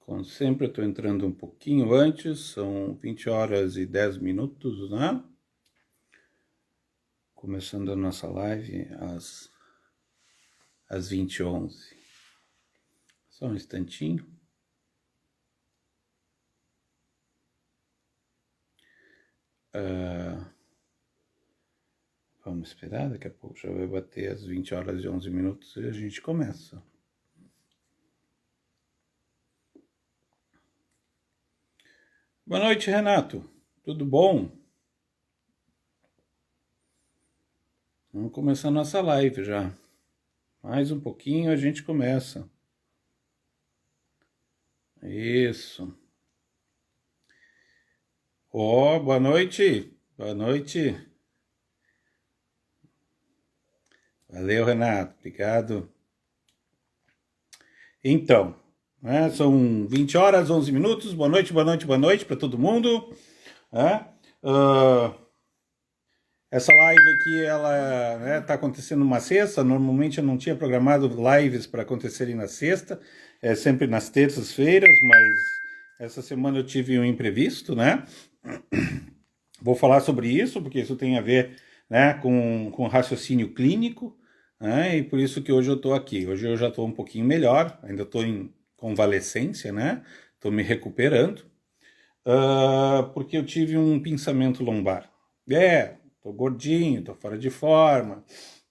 Como sempre, eu estou entrando um pouquinho antes, são 20 horas e 10 minutos, né? Começando a nossa live às 20h11. Só um instantinho. Vamos esperar, daqui a pouco já vai bater as 20 horas e 11 minutos e a gente começa. Boa noite, Renato. Tudo bom? Vamos começar a nossa live já. Mais um pouquinho a gente começa. Isso. Boa noite. Boa noite. Valeu, Renato. Obrigado. Então, né, são 20 horas, 11 minutos. Boa noite para todo mundo. Essa live aqui, ela tá acontecendo numa sexta. Normalmente eu não tinha programado lives para acontecerem na sexta. É sempre nas terças-feiras, mas essa semana eu tive um imprevisto, né? Vou falar sobre isso, porque isso tem a ver, né, com raciocínio clínico, né? E por isso que hoje eu estou aqui. Hoje eu já estou um pouquinho melhor, ainda estou em convalescência, né? Estou me recuperando, porque eu tive um pinçamento lombar. Tô gordinho, tô fora de forma,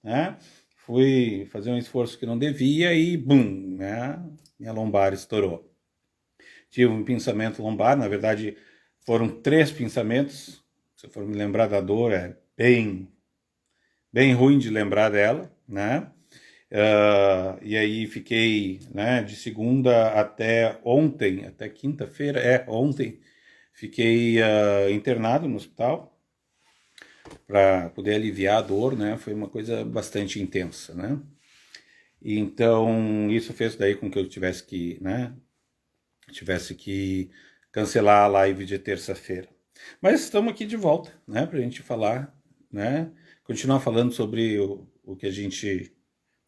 né? Fui fazer um esforço que não devia e bum, né? Minha lombar estourou. Tive um pinçamento lombar, na verdade foram 3 pinçamentos. Se eu for me lembrar da dor, é bem ruim de lembrar dela, né? E aí fiquei, né, de segunda até ontem, até quinta-feira, ontem, fiquei internado no hospital para poder aliviar a dor, né? Foi uma coisa bastante intensa, né? E então isso fez daí com que eu tivesse que cancelar a live de terça-feira. Mas estamos aqui de volta, né? Para a gente falar, né? Continuar falando sobre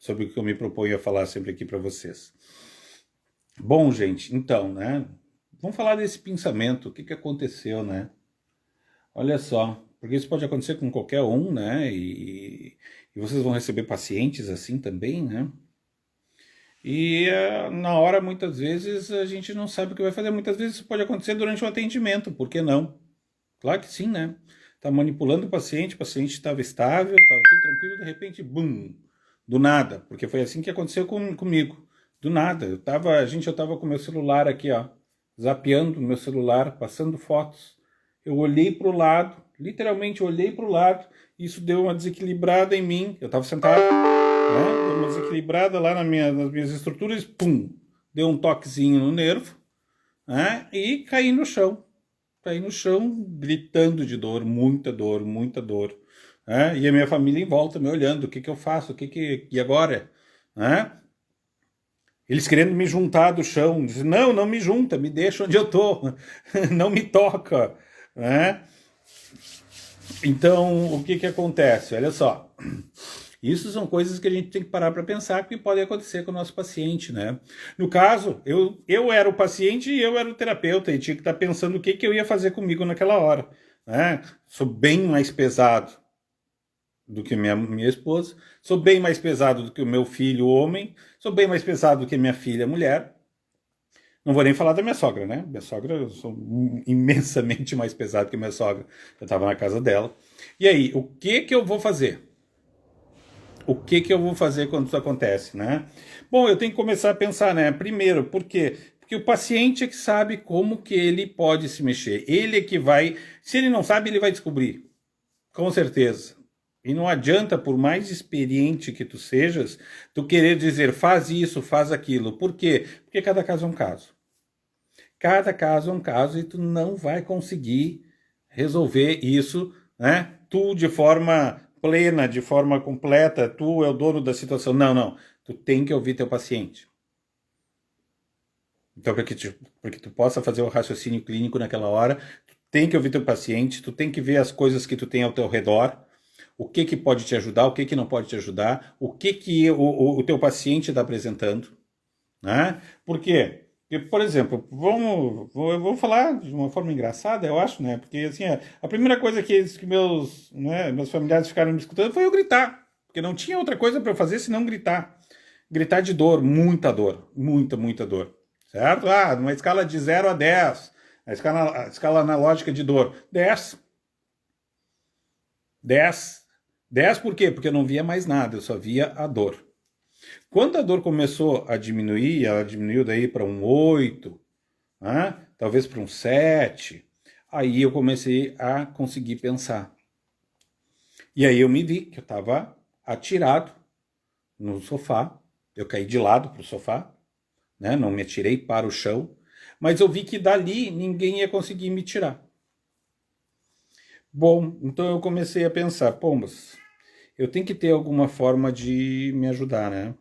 sobre o que eu me proponho a falar sempre aqui para vocês. Bom, gente, então, né? Vamos falar desse pensamento, o que aconteceu, né? Olha só, porque isso pode acontecer com qualquer um, né? E vocês vão receber pacientes assim também, né? E na hora, muitas vezes, a gente não sabe o que vai fazer. Muitas vezes isso pode acontecer durante o atendimento, por que não? Claro que sim, né? Tá manipulando o paciente estava estável, estava tudo tranquilo, de repente, bum, do nada, porque foi assim que aconteceu comigo. Do nada, eu tava com meu celular aqui, ó, zapeando meu celular, passando fotos. Eu olhei para o lado, literalmente olhei para o lado, isso deu uma desequilibrada em mim. Eu estava sentado, né? Deu uma desequilibrada lá nas minhas estruturas, pum, deu um toquezinho no nervo, né? E caí no chão. Caí no chão, gritando de dor, muita dor, muita dor. Né? E a minha família em volta me olhando, o que eu faço? E agora? Né? Eles querendo me juntar do chão, dizem, não me junta, me deixa onde eu tô, não me toca, né? Então, o que acontece? Olha só, isso são coisas que a gente tem que parar para pensar que podem acontecer com o nosso paciente, né? No caso, eu era o paciente e eu era o terapeuta e tinha que estar pensando o que eu ia fazer comigo naquela hora, né? Sou bem mais pesado do que minha esposa, sou bem mais pesado do que o meu filho homem, sou bem mais pesado do que minha filha mulher. Não vou nem falar da minha sogra, né? Minha sogra, eu sou imensamente mais pesado que minha sogra. Eu estava na casa dela. E aí, o que eu vou fazer? O que eu vou fazer quando isso acontece, né? Bom, eu tenho que começar a pensar, né? Primeiro, por quê? Porque o paciente é que sabe como que ele pode se mexer. Ele é que vai... Se ele não sabe, ele vai descobrir. Com certeza. E não adianta, por mais experiente que tu sejas, tu querer dizer, faz isso, faz aquilo. Por quê? Porque cada caso é um caso. Cada caso é um caso e tu não vai conseguir resolver isso, né? Tu de forma plena, de forma completa, tu é o dono da situação. Não. Tu tem que ouvir teu paciente. Então, para que tu possa fazer o raciocínio clínico naquela hora, tu tem que ouvir teu paciente, tu tem que ver as coisas que tu tem ao teu redor, o que pode te ajudar, o que não pode te ajudar, o que o teu paciente está apresentando, né? Por quê? Porque, por exemplo, eu vou falar de uma forma engraçada, eu acho, né? Porque, assim, a primeira coisa que meus, né, meus familiares ficaram me escutando foi eu gritar. Porque não tinha outra coisa para eu fazer senão gritar. Gritar de dor, muita dor. Certo? Ah, numa escala de 0 a 10, a escala analógica de dor, 10. 10. 10 por quê? Porque eu não via mais nada, eu só via a dor. Quando a dor começou a diminuir, ela diminuiu daí para um 8, né? Talvez para um 7, aí eu comecei a conseguir pensar. E aí eu me vi que eu estava atirado no sofá, eu caí de lado para o sofá, né? Não me atirei para o chão, mas eu vi que dali ninguém ia conseguir me tirar. Bom, então eu comecei a pensar, pô, mas eu tenho que ter alguma forma de me ajudar, né?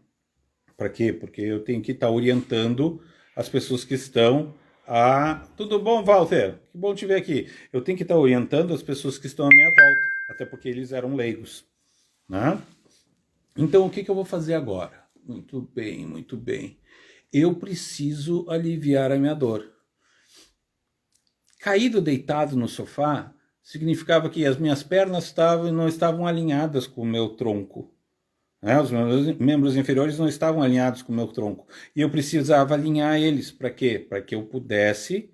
Para quê? Porque eu tenho que estar orientando as pessoas que estão a. Tudo bom, Walter? Que bom te ver aqui. Eu tenho que estar orientando as pessoas que estão à minha volta, até porque eles eram leigos, né? Então, o que que eu vou fazer agora? Muito bem, muito bem. Eu preciso aliviar a minha dor. Caído deitado no sofá significava que as minhas pernas não estavam alinhadas com o meu tronco. Né? Os meus membros inferiores não estavam alinhados com o meu tronco. E eu precisava alinhar eles. Para quê? Para que eu pudesse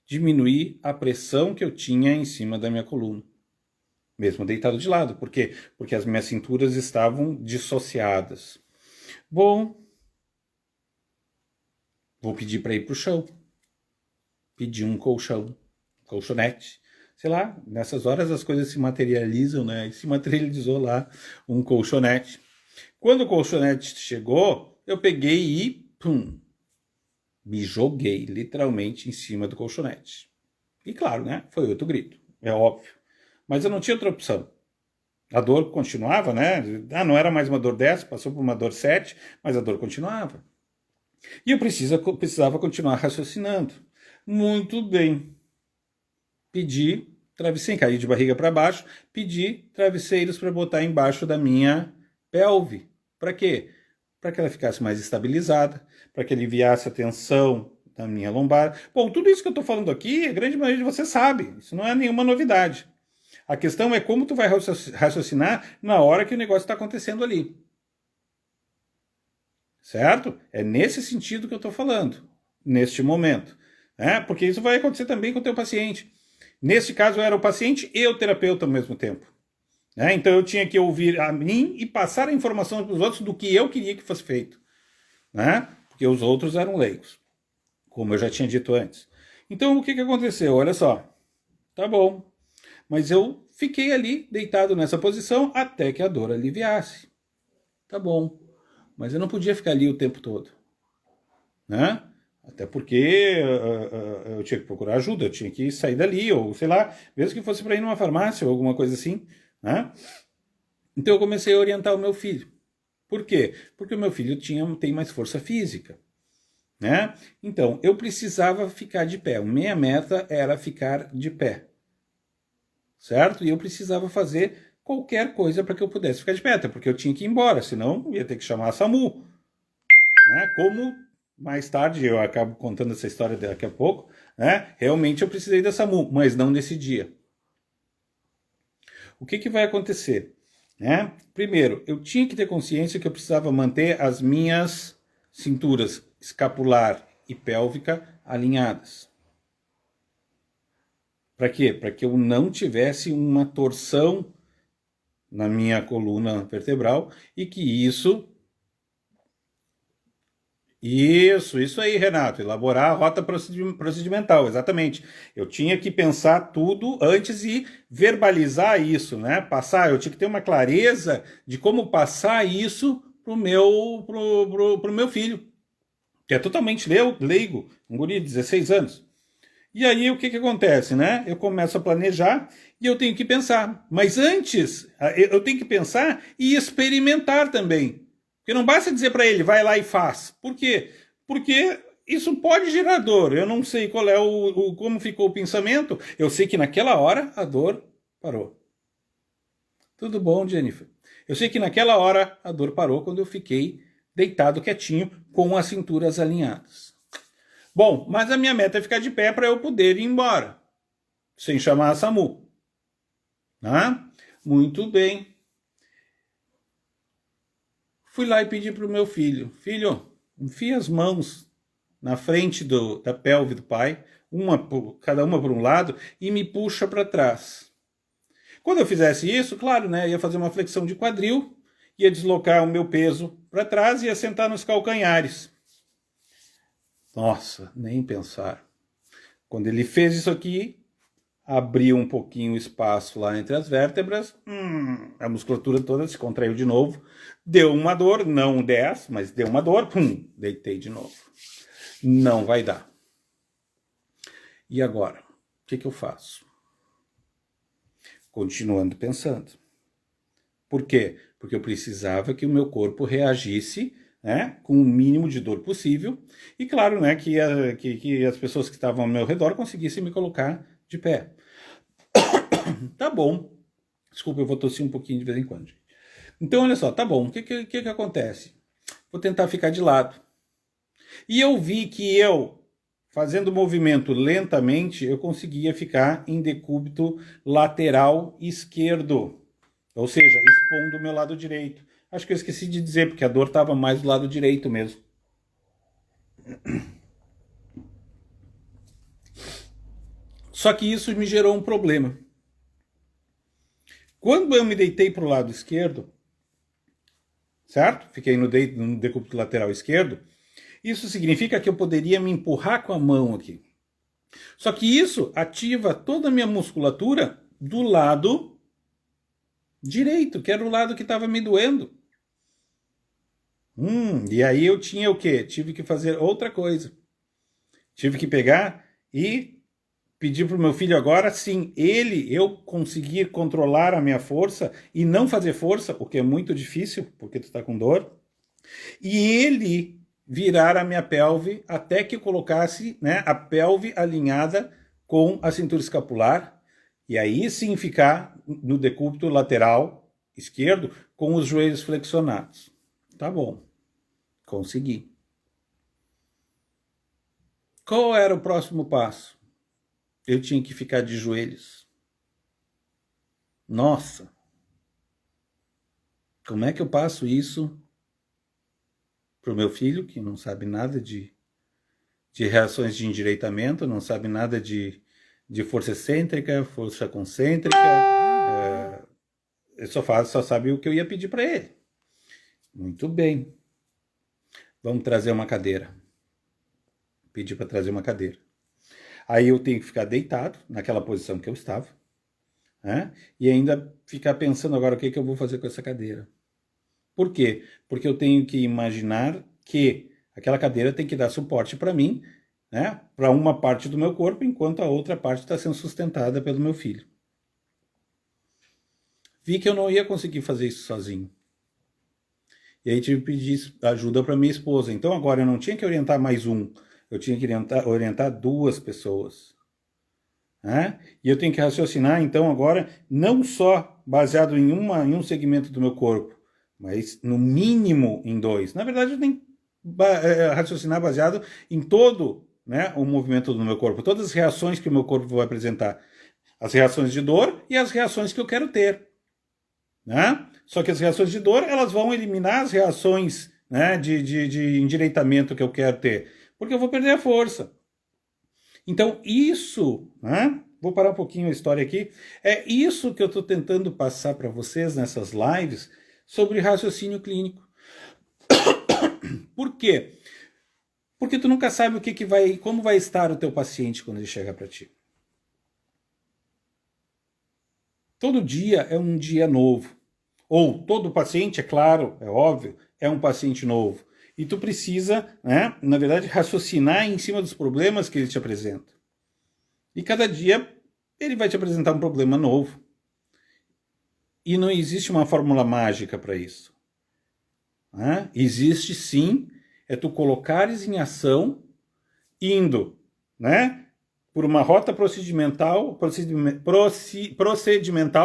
diminuir a pressão que eu tinha em cima da minha coluna. Mesmo deitado de lado. Por quê? Porque as minhas cinturas estavam dissociadas. Bom, vou pedir para ir para o chão. Pedir um colchão, colchonete. Sei lá, nessas horas as coisas se materializam, né? E se materializou lá um colchonete. Quando o colchonete chegou, eu peguei e pum, me joguei literalmente em cima do colchonete. E claro, né? Foi outro grito, é óbvio. Mas eu não tinha outra opção. A dor continuava, né? Ah, não era mais uma dor 10, passou por uma dor 7, mas a dor continuava. E eu precisava continuar raciocinando. Muito bem. Pedi travesseiro, caí de barriga para baixo, pedi travesseiros para botar embaixo da minha pelve. Para quê? Para que ela ficasse mais estabilizada, para que aliviasse a tensão da minha lombar. Bom, tudo isso que eu estou falando aqui, a grande maioria de você sabe. Isso não é nenhuma novidade. A questão é como tu vai raciocinar na hora que o negócio está acontecendo ali. Certo? É nesse sentido que eu estou falando, neste momento. Né? Porque isso vai acontecer também com o teu paciente. Nesse caso, eu era o paciente e o terapeuta ao mesmo tempo. Né? Então, eu tinha que ouvir a mim e passar a informação para os outros do que eu queria que fosse feito. Né? Porque os outros eram leigos, como eu já tinha dito antes. Então, o que aconteceu? Olha só. Tá bom. Mas eu fiquei ali, deitado nessa posição, até que a dor aliviasse. Tá bom. Mas eu não podia ficar ali o tempo todo. Né? Até porque eu tinha que procurar ajuda, eu tinha que sair dali, ou sei lá, mesmo que fosse para ir numa farmácia ou alguma coisa assim. Né? Então eu comecei a orientar o meu filho. Por quê? Porque o meu filho tem mais força física. Né? Então eu precisava ficar de pé. A minha meta era ficar de pé. Certo? E eu precisava fazer qualquer coisa para que eu pudesse ficar de pé, até porque eu tinha que ir embora, senão eu ia ter que chamar a SAMU. Né? Como mais tarde, eu acabo contando essa história daqui a pouco, né? Realmente eu precisei da SAMU, mas não nesse dia. O que vai acontecer? Né? Primeiro, eu tinha que ter consciência que eu precisava manter as minhas cinturas escapular e pélvica alinhadas. Para quê? Para que eu não tivesse uma torção na minha coluna vertebral e que isso aí, Renato, elaborar a rota procedimental, exatamente. Eu tinha que pensar tudo antes e verbalizar isso, né? Eu tinha que ter uma clareza de como passar isso pro meu filho, que é totalmente leigo, um guri de 16 anos. E aí o que acontece, né? Eu começo a planejar e eu tenho que pensar. Mas antes, eu tenho que pensar e experimentar também. Porque não basta dizer para ele, vai lá e faz. Por quê? Porque isso pode gerar dor. Eu não sei qual é como ficou o pensamento. Eu sei que naquela hora a dor parou. Tudo bom, Jennifer? Eu sei que naquela hora a dor parou quando eu fiquei deitado quietinho com as cinturas alinhadas. Bom, mas a minha meta é ficar de pé para eu poder ir embora, sem chamar a SAMU. Ah, muito bem. Fui lá e pedi para o meu filho, filho, enfia as mãos na frente da pelve do pai, cada uma por um lado, e me puxa para trás. Quando eu fizesse isso, claro, né, ia fazer uma flexão de quadril, ia deslocar o meu peso para trás e ia sentar nos calcanhares. Nossa, nem pensar. Quando ele fez isso aqui, abriu um pouquinho o espaço lá entre as vértebras, a musculatura toda se contraiu de novo, deu uma dor, não 10, mas deu uma dor, deitei de novo. Não vai dar. E agora? O que eu faço? Continuando pensando. Por quê? Porque eu precisava que o meu corpo reagisse, né, com o mínimo de dor possível, e claro, né, que as pessoas que estavam ao meu redor conseguissem me colocar de pé. Tá bom. Desculpa, eu vou tossir um pouquinho de vez em quando. Então, olha só, tá bom. O que acontece? Vou tentar ficar de lado. E eu vi que fazendo o movimento lentamente, eu conseguia ficar em decúbito lateral esquerdo. Ou seja, expondo o meu lado direito. Acho que eu esqueci de dizer, porque a dor estava mais do lado direito mesmo. Só que isso me gerou um problema. Quando eu me deitei para o lado esquerdo, certo? Fiquei no decúbito lateral esquerdo, isso significa que eu poderia me empurrar com a mão aqui. Só que isso ativa toda a minha musculatura do lado direito, que era o lado que estava me doendo. E aí eu tinha o quê? Tive que fazer outra coisa. Tive que pegar e pedir para o meu filho agora, sim, eu conseguir controlar a minha força e não fazer força, o que é muito difícil, porque tu está com dor, e ele virar a minha pelve até que eu colocasse, né, a pelve alinhada com a cintura escapular, e aí sim ficar no decúbito lateral esquerdo com os joelhos flexionados. Tá bom, consegui. Qual era o próximo passo? Eu tinha que ficar de joelhos. Nossa! Como é que eu passo isso para o meu filho, que não sabe nada de reações de endireitamento, não sabe nada de força excêntrica, força concêntrica, ele só sabe o que eu ia pedir para ele. Muito bem. Vamos trazer uma cadeira. Pedi para trazer uma cadeira. Aí eu tenho que ficar deitado, naquela posição que eu estava, né? E ainda ficar pensando agora o que eu vou fazer com essa cadeira. Por quê? Porque eu tenho que imaginar que aquela cadeira tem que dar suporte para mim, né? Para uma parte do meu corpo, enquanto a outra parte está sendo sustentada pelo meu filho. Vi que eu não ia conseguir fazer isso sozinho. E aí tive que pedir ajuda para minha esposa. Então agora eu não tinha que orientar mais um, eu tinha que orientar duas pessoas. Né? E eu tenho que raciocinar, então, agora, não só baseado em um segmento do meu corpo, mas no mínimo em dois. Na verdade, eu tenho que raciocinar baseado em todo, né, o movimento do meu corpo, todas as reações que o meu corpo vai apresentar. As reações de dor e as reações que eu quero ter. Né? Só que as reações de dor, elas vão eliminar as reações, né, de endireitamento que eu quero ter, porque eu vou perder a força. Então, isso, né? Vou parar um pouquinho a história aqui, é isso que eu estou tentando passar para vocês nessas lives sobre raciocínio clínico. Por quê? Porque tu nunca sabe como vai estar o teu paciente quando ele chegar para ti. Todo dia é um dia novo. Ou todo paciente, é claro, é óbvio, é um paciente novo. E tu precisa, né, na verdade, raciocinar em cima dos problemas que ele te apresenta. E cada dia ele vai te apresentar um problema novo. E não existe uma fórmula mágica para isso. Né? Existe sim, é tu colocares em ação, indo, né, por uma rota procedimental,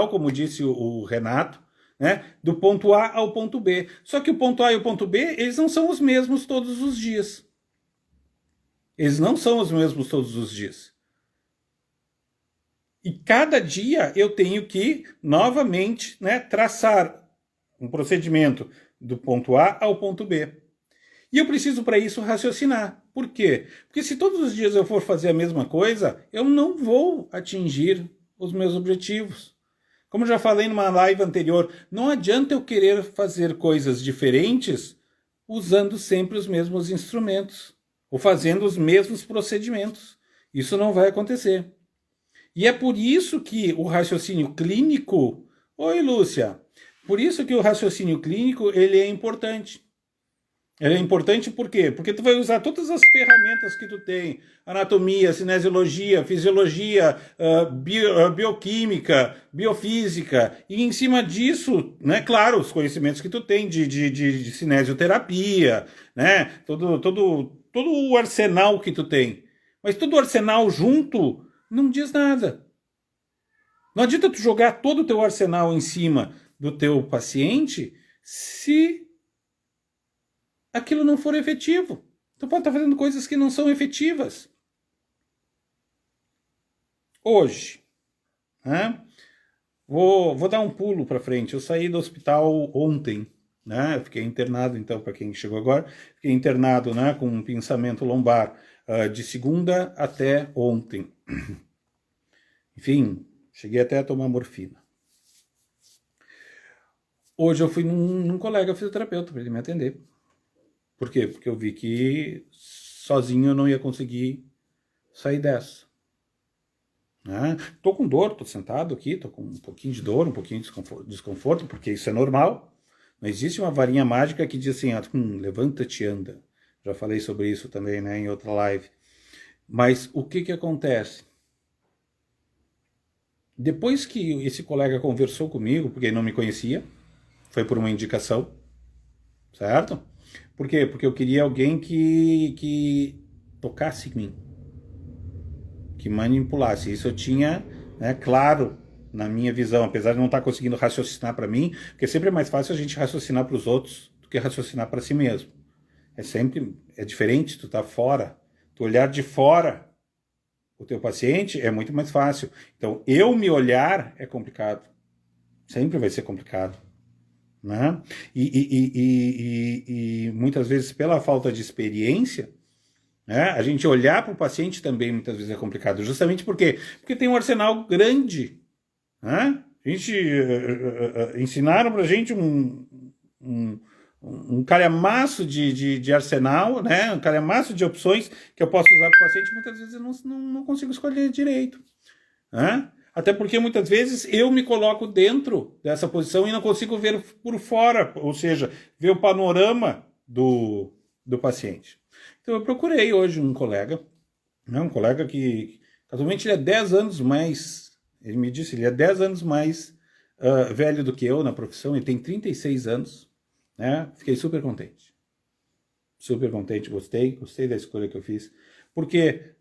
como disse o Renato, né, do ponto A ao ponto B. Só que o ponto A e o ponto B, eles não são os mesmos todos os dias. Eles não são os mesmos todos os dias. E cada dia eu tenho que, novamente, né, traçar um procedimento do ponto A ao ponto B. E eu preciso, para isso, raciocinar. Por quê? Porque se todos os dias eu for fazer a mesma coisa, eu não vou atingir os meus objetivos. Como eu já falei numa live anterior, não adianta eu querer fazer coisas diferentes usando sempre os mesmos instrumentos ou fazendo os mesmos procedimentos. Isso não vai acontecer. E é por isso que o raciocínio clínico... Oi, Lúcia! Por isso que o raciocínio clínico ele é importante. Ele é importante por quê? Porque tu vai usar todas as ferramentas que tu tem, anatomia, cinesiologia, fisiologia, bioquímica, biofísica, e em cima disso, né, claro, os conhecimentos que tu tem de cinesioterapia, né, todo o arsenal que tu tem. Mas todo o arsenal junto não diz nada. Não adianta tu jogar todo o teu arsenal em cima do teu paciente se aquilo não for efetivo. Tu pode estar fazendo coisas que não são efetivas. Hoje, né? Vou dar um pulo para frente. Eu saí do hospital ontem, né? Eu fiquei internado, então, para quem chegou agora, fiquei internado, né, com um pinçamento lombar de segunda até ontem. Enfim, cheguei até a tomar morfina. Hoje eu fui num colega fisioterapeuta para ele me atender. Por quê? Porque eu vi que sozinho eu não ia conseguir sair dessa. Né? Tô com dor, tô sentado aqui, tô com um pouquinho de dor, um pouquinho de desconforto, porque isso é normal. Não existe uma varinha mágica que diz assim, levanta-te e anda. Já falei sobre isso também, né, em outra live. Mas o que acontece? Depois que esse colega conversou comigo, porque ele não me conhecia, foi por uma indicação, certo? Por quê? Porque eu queria alguém que tocasse em mim, que manipulasse. Isso eu tinha, né, claro, na minha visão, apesar de não estar conseguindo raciocinar para mim, porque sempre é mais fácil a gente raciocinar para os outros do que raciocinar para si mesmo. É diferente, tu tá fora, tu olhar de fora o teu paciente é muito mais fácil. Então, eu me olhar é complicado. Sempre vai ser complicado. Né? E muitas vezes, pela falta de experiência, né, a gente olhar para o paciente também muitas vezes é complicado. Justamente por quê? Porque tem um arsenal grande. Né? Ensinaram para a gente um calhamaço de arsenal, né? Um calhamaço de opções que eu posso usar para o paciente, muitas vezes eu não consigo escolher direito. Né? Até porque muitas vezes eu me coloco dentro dessa posição e não consigo ver por fora, ou seja, ver o panorama do paciente. Então eu procurei hoje um colega, né? Um colega que casualmente ele é 10 anos mais, ele me disse, ele é 10 anos mais velho do que eu na profissão, ele tem 36 anos. Né? Fiquei super contente, gostei da escolha que eu fiz. Por quê?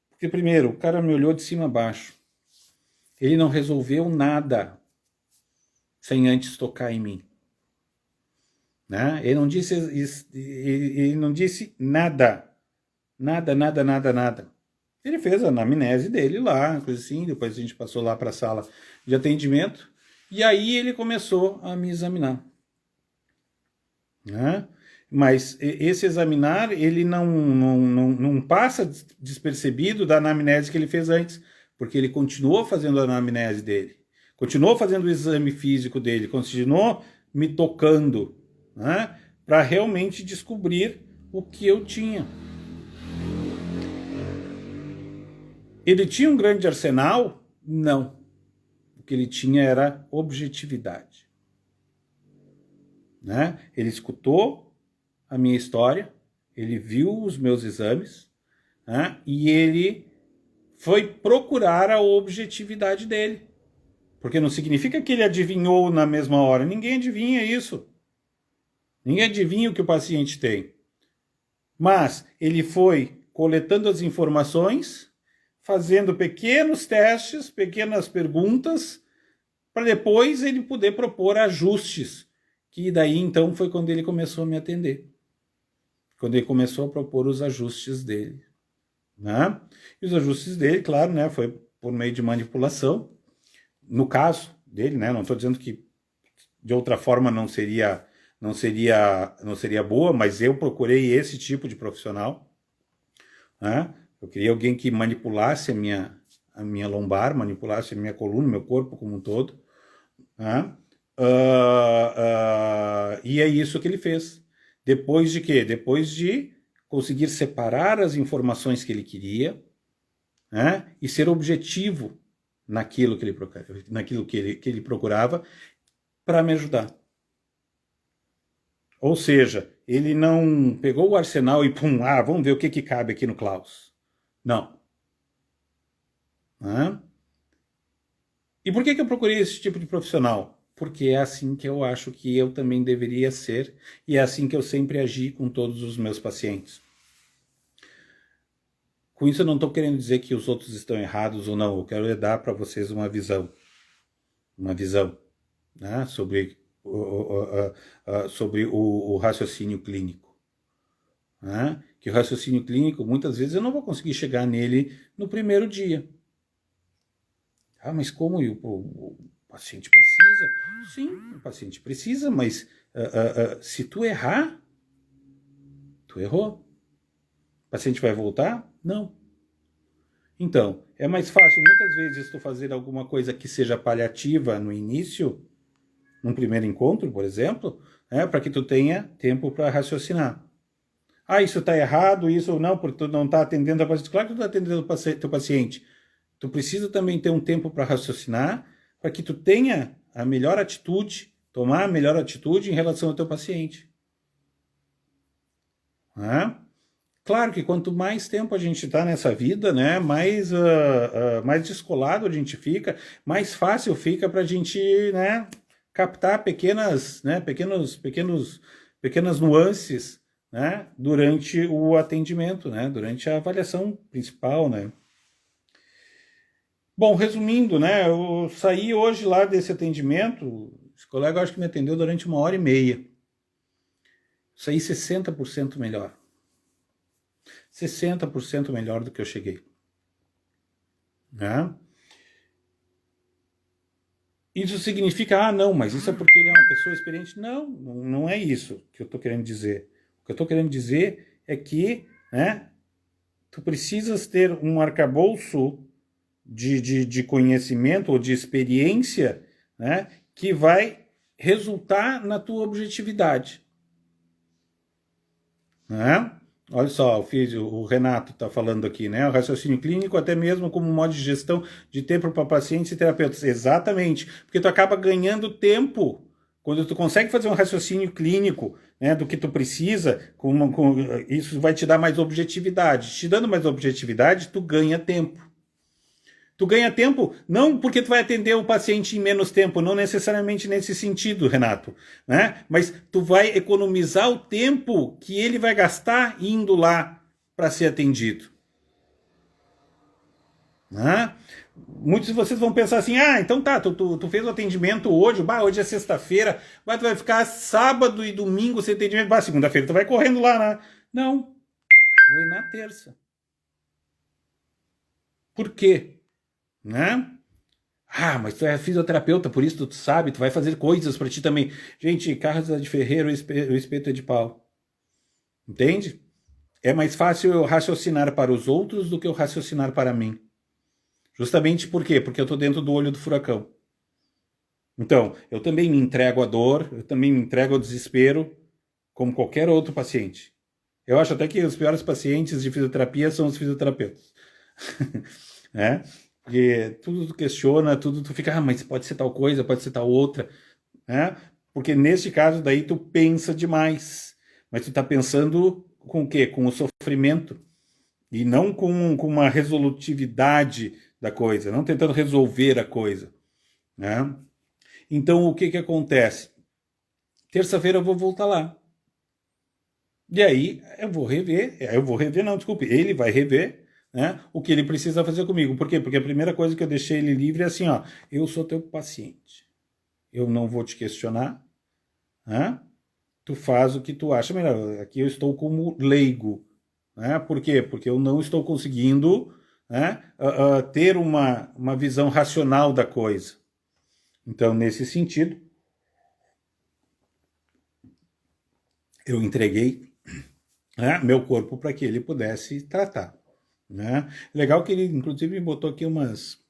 Porque primeiro, o cara me olhou de cima a baixo, ele não resolveu nada sem antes tocar em mim. Né? Ele não disse nada, nada. Ele fez a anamnese dele lá, coisa assim, depois a gente passou lá para a sala de atendimento, e aí ele começou a me examinar. Né? Mas esse examinar, ele não passa despercebido da anamnese que ele fez antes, porque ele continuou fazendo a anamnese dele, continuou fazendo o exame físico dele, continuou me tocando, né? Para realmente descobrir o que eu tinha. Ele tinha um grande arsenal? Não. O que ele tinha era objetividade. Né? Ele escutou a minha história, ele viu os meus exames, né? E ele foi procurar a objetividade dele. Porque não significa que ele adivinhou na mesma hora. Ninguém adivinha isso. Ninguém adivinha o que o paciente tem. Mas ele foi coletando as informações, fazendo pequenos testes, pequenas perguntas, para depois ele poder propor ajustes. Que daí, então, foi quando ele começou a me atender. Quando ele começou a propor os ajustes dele. né? E os ajustes dele, claro, né, foi por meio de manipulação. No caso dele, né, não estou dizendo que de outra forma não seria boa, mas eu procurei esse tipo de profissional, né? Eu queria alguém que manipulasse a minha lombar, manipulasse a minha coluna, meu corpo como um todo, né? E é isso que ele fez. Depois de quê? Depois de conseguir separar as informações que ele queria, né? E ser objetivo naquilo que ele procurava para me ajudar. Ou seja, ele não pegou o arsenal e pum, vamos ver o que cabe aqui no Klaus. Não. Né? E por que eu procurei esse tipo de profissional? Porque é assim que eu acho que eu também deveria ser e é assim que eu sempre agi com todos os meus pacientes. Com isso eu não estou querendo dizer que os outros estão errados ou não, eu quero dar para vocês uma visão, né, sobre o raciocínio clínico. Né? Que o raciocínio clínico, muitas vezes eu não vou conseguir chegar nele no primeiro dia. Mas como o paciente precisa? Sim, o paciente precisa, mas se tu errar, tu errou. O paciente vai voltar? Não. Então, é mais fácil muitas vezes tu fazer alguma coisa que seja paliativa no início, num primeiro encontro, por exemplo, para que tu tenha tempo para raciocinar. Isso está errado, isso não, porque tu não está atendendo a paciente. Claro que tu está atendendo o teu paciente. Tu precisa também ter um tempo para raciocinar, para que tu tenha a melhor atitude, tomar a melhor atitude em relação ao teu paciente. Claro que quanto mais tempo a gente está nessa vida, né, mais descolado a gente fica, mais fácil fica para a gente, né, captar pequenas nuances, né, durante o atendimento, né, durante a avaliação principal, né. Bom, resumindo, né, eu saí hoje lá desse atendimento, esse colega acho que me atendeu durante 1h30. Saí 60% melhor. 60% melhor do que eu cheguei. Né? Isso significa, não, mas isso é porque ele é uma pessoa experiente. Não, não é isso que eu estou querendo dizer. O que eu estou querendo dizer é que, né, tu precisas ter um arcabouço de conhecimento ou de experiência, né, que vai resultar na tua objetividade. Né? Olha só, o Renato está falando aqui, né? O raciocínio clínico, até mesmo como modo de gestão de tempo para pacientes e terapeutas. Exatamente, porque tu acaba ganhando tempo quando tu consegue fazer um raciocínio clínico, né, do que tu precisa, isso vai te dar mais objetividade. Te dando mais objetividade, tu ganha tempo. Tu ganha tempo não porque tu vai atender o paciente em menos tempo, não necessariamente nesse sentido, Renato, né? Mas tu vai economizar o tempo que ele vai gastar indo lá para ser atendido. Né? Muitos de vocês vão pensar assim, então tá, tu fez o atendimento hoje, hoje é sexta-feira, tu vai ficar sábado e domingo sem atendimento, segunda-feira tu vai correndo lá, né? Não, vou ir na terça. Por quê? Né? Mas tu é fisioterapeuta, por isso tu sabe, tu vai fazer coisas para ti também. Gente, carros é de ferreiro, o espeto é de pau. Entende? É mais fácil eu raciocinar para os outros do que eu raciocinar para mim. Justamente por quê? Porque eu estou dentro do olho do furacão. Então, eu também me entrego à dor, eu também me entrego ao desespero, como qualquer outro paciente. Eu acho até que os piores pacientes de fisioterapia são os fisioterapeutas. né? Porque tudo tu questiona, tudo tu fica, mas pode ser tal coisa, pode ser tal outra, né? Porque neste caso daí tu pensa demais, mas tu tá pensando com o quê? Com o sofrimento e não com uma resolutividade da coisa, não tentando resolver a coisa, né? Então o que acontece? Terça-feira eu vou voltar lá. E aí ele vai rever, né, o que ele precisa fazer comigo. Por quê? Porque a primeira coisa que eu deixei ele livre é assim, eu sou teu paciente. Eu não vou te questionar, né? Tu faz o que tu acha melhor. Aqui eu estou como leigo, né? Por quê? Porque eu não estou conseguindo, né, ter uma visão racional da coisa. Então, nesse sentido, eu entreguei, né, meu corpo para que ele pudesse tratar. Né? Legal que ele, inclusive, botou aqui umas...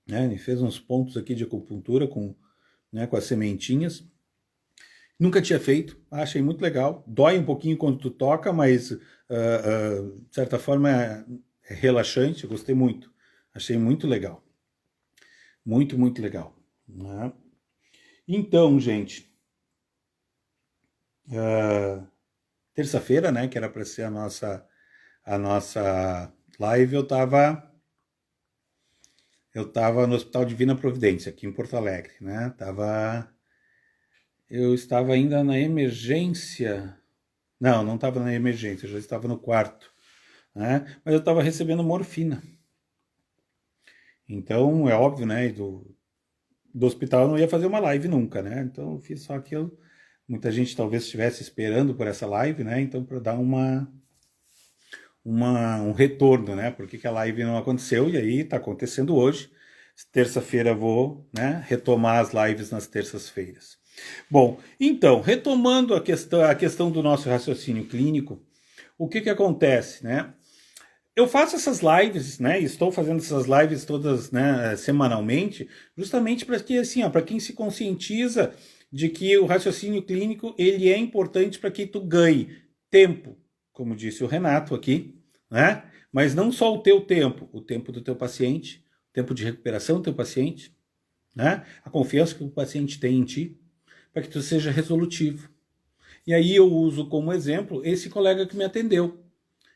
Né, ele fez uns pontos aqui de acupuntura com, né, com as sementinhas. Nunca tinha feito, achei muito legal. Dói um pouquinho quando tu toca, mas de certa forma é relaxante, eu gostei muito. Achei muito legal. Muito, muito legal. Né? Então, gente, terça-feira, né, que era para ser a nossa live, eu tava no Hospital Divina Providência, aqui em Porto Alegre, né? Eu estava ainda na emergência. Não estava na emergência, eu já estava no quarto, né? Mas eu estava recebendo morfina. Então, é óbvio, né? Do hospital eu não ia fazer uma live nunca, né? Então, eu fiz só aquilo. Muita gente talvez estivesse esperando por essa live, né? Então, para dar um retorno, né? Por que a live não aconteceu? E aí está acontecendo hoje. Terça-feira vou, né, retomar as lives nas terças-feiras. Bom, então, retomando a questão do nosso raciocínio clínico, o que acontece, né? Eu faço essas lives, né? Estou fazendo essas lives todas, né, semanalmente, justamente para que, assim, para quem se conscientiza de que o raciocínio clínico ele é importante para que tu ganhe tempo, como disse o Renato aqui, né? Mas não só o tempo do teu paciente, o tempo de recuperação do teu paciente, né? A confiança que o paciente tem em ti, para que tu seja resolutivo. E aí eu uso como exemplo esse colega que me atendeu.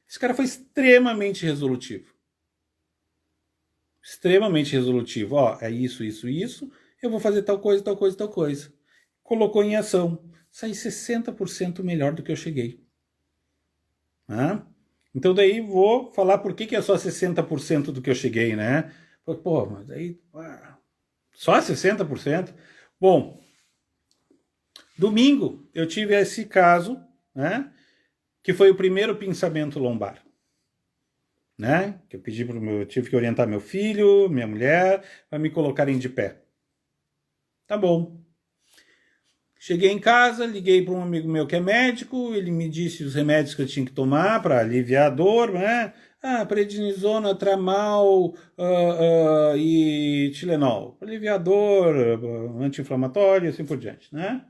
Esse cara foi extremamente resolutivo. Extremamente resolutivo. Ó, é isso, isso, isso. Eu vou fazer tal coisa, tal coisa, tal coisa. Colocou em ação. Saí 60% melhor do que eu cheguei. Então daí vou falar por que é só 60% do que eu cheguei, né? Pô, mas aí... Só 60%? Bom, domingo eu tive esse caso, né? Que foi o primeiro pinçamento lombar. Né? Que eu tive que orientar meu filho, minha mulher, para me colocarem de pé. Tá bom. Cheguei em casa, liguei para um amigo meu que é médico, ele me disse os remédios que eu tinha que tomar para aliviar a dor, né? Prednisona, Tramal e Tilenol. Aliviar a dor, anti-inflamatório e assim por diante, né?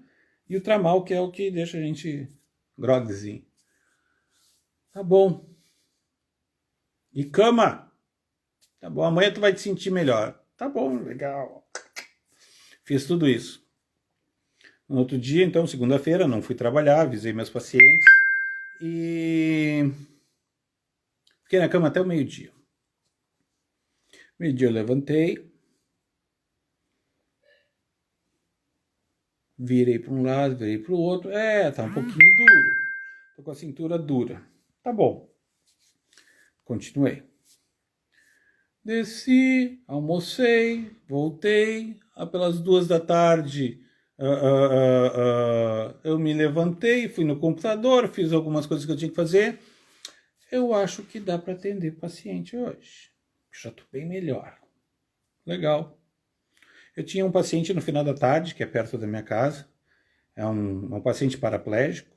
E o Tramal, que é o que deixa a gente grogzinho. Tá bom. E cama? Tá bom, amanhã tu vai te sentir melhor. Tá bom, legal. Fiz tudo isso. No outro dia, então, segunda-feira, não fui trabalhar, avisei meus pacientes e fiquei na cama até o meio-dia. Meio-dia eu levantei, virei para um lado, virei para o outro. Tá um pouquinho duro. Tô com a cintura dura. Tá bom. Continuei. Desci, almocei, voltei. Pelas 2 da tarde eu me levantei, fui no computador, fiz algumas coisas que eu tinha que fazer. Eu acho que dá para atender paciente hoje. Já estou bem melhor. Legal. Eu tinha um paciente no final da tarde, que é perto da minha casa. É um paciente paraplégico.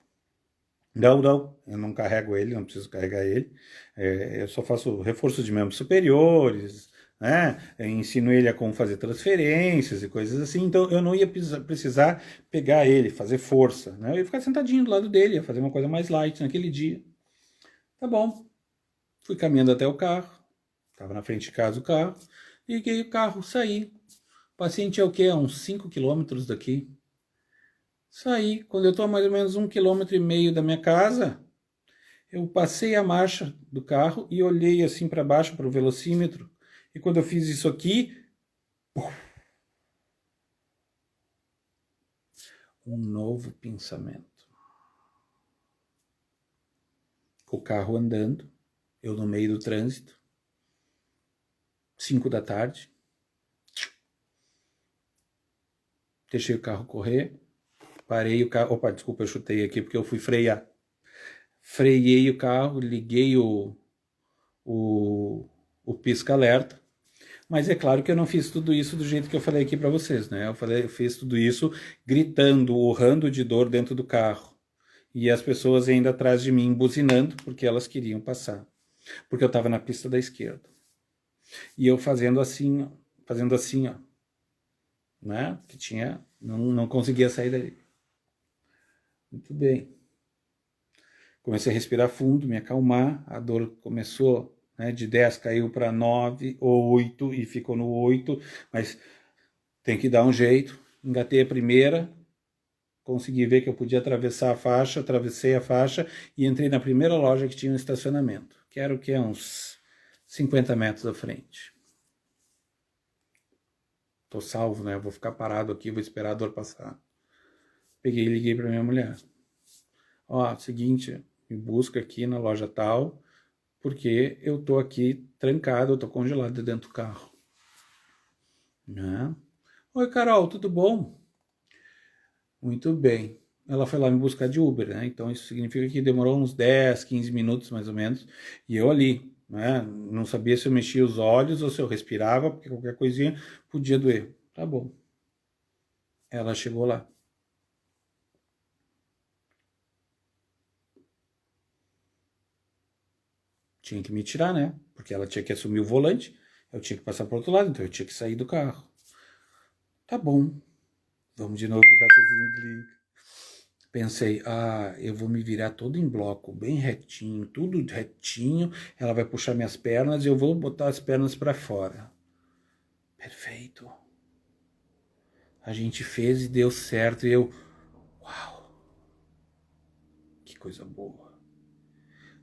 Não, eu não carrego ele, não preciso carregar ele. Eu só faço reforço de membros superiores, né? Eu ensino ele a como fazer transferências e coisas assim. Então eu não ia precisar pegar ele, fazer força, né? Eu ia ficar sentadinho do lado dele, ia fazer uma coisa mais light naquele dia. Tá bom. Fui caminhando até o carro, estava na frente de casa o carro, liguei o carro, saí. O paciente é o quê? A uns 5 quilômetros daqui. Saí. Quando eu estou a mais ou menos 1,5 km da minha casa, eu passei a marcha do carro e olhei assim para baixo, para o velocímetro. E quando eu fiz isso aqui, um novo pensamento. O carro andando, eu no meio do trânsito, 5 da tarde. Deixei o carro correr, parei o carro. Opa, desculpa, eu chutei aqui porque eu fui frear. freiei o carro, liguei o pisca-alerta. Mas é claro que eu não fiz tudo isso do jeito que eu falei aqui para vocês, né? Eu fiz tudo isso gritando, urrando de dor dentro do carro. E as pessoas ainda atrás de mim buzinando porque elas queriam passar. Porque eu estava na pista da esquerda. E eu fazendo assim, ó, né? Que tinha, não conseguia sair dali. Muito bem. Comecei a respirar fundo, me acalmar, a dor começou, né, de 10 caiu para 9 ou 8 e ficou no 8, mas tem que dar um jeito. Engatei a primeira, consegui ver que eu podia atravessar a faixa, atravessei a faixa e entrei na primeira loja que tinha um estacionamento, que era o que? Uns 50 metros à frente. Tô salvo, né? Vou ficar parado aqui, vou esperar a dor passar. Peguei e liguei para minha mulher. Ó, seguinte, me busca aqui na loja tal, porque eu tô aqui trancado, eu tô congelado dentro do carro. Né? Oi, Carol, tudo bom? Muito bem. Ela foi lá me buscar de Uber, né? Então isso significa que demorou uns 10, 15 minutos mais ou menos. E eu ali, né? Não sabia se eu mexia os olhos ou se eu respirava, porque qualquer coisinha podia doer. Tá bom. Ela chegou lá. Tinha que me tirar, né? Porque ela tinha que assumir o volante, eu tinha que passar para o outro lado, então eu tinha que sair do carro. Tá bom. Vamos de novo pro raciocínio clínico. Pensei, eu vou me virar todo em bloco, bem retinho, tudo retinho. Ela vai puxar minhas pernas e eu vou botar as pernas para fora. Perfeito. A gente fez e deu certo e eu... Uau! Que coisa boa.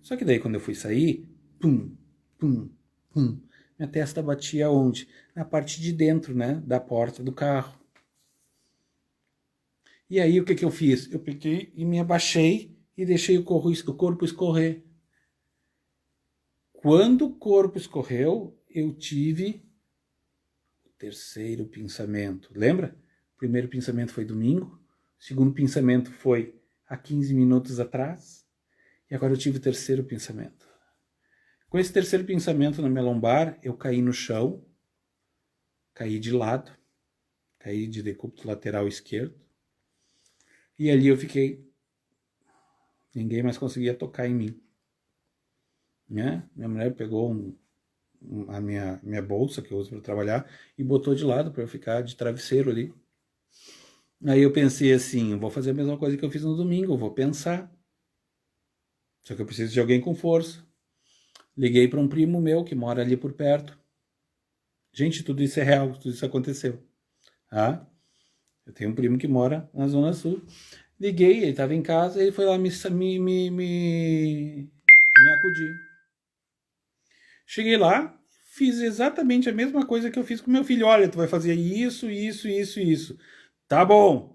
Só que daí quando eu fui sair, pum, pum, pum, minha testa batia onde? Na parte de dentro, né? Da porta do carro. E aí o que eu fiz? Eu peguei e me abaixei e deixei o corpo escorrer. Quando o corpo escorreu, eu tive o terceiro pensamento. Lembra? O primeiro pensamento foi domingo, o segundo pensamento foi há 15 minutos atrás, e agora eu tive o terceiro pensamento. Com esse terceiro pensamento na minha lombar, eu caí no chão, caí de lado, caí de decúbito lateral esquerdo, e ali eu fiquei. Ninguém mais conseguia tocar em mim. Né? Minha mulher pegou a minha bolsa que eu uso para trabalhar e botou de lado para eu ficar de travesseiro ali. Aí eu pensei assim, vou fazer a mesma coisa que eu fiz no domingo, vou pensar. Só que eu preciso de alguém com força. Liguei para um primo meu que mora ali por perto. Gente, tudo isso é real, tudo isso aconteceu. Tá? Eu tenho um primo que mora na Zona Sul. Liguei, ele estava em casa, ele foi lá me acudir. Cheguei lá, fiz exatamente a mesma coisa que eu fiz com meu filho. Olha, tu vai fazer isso, isso, isso, isso. Tá bom.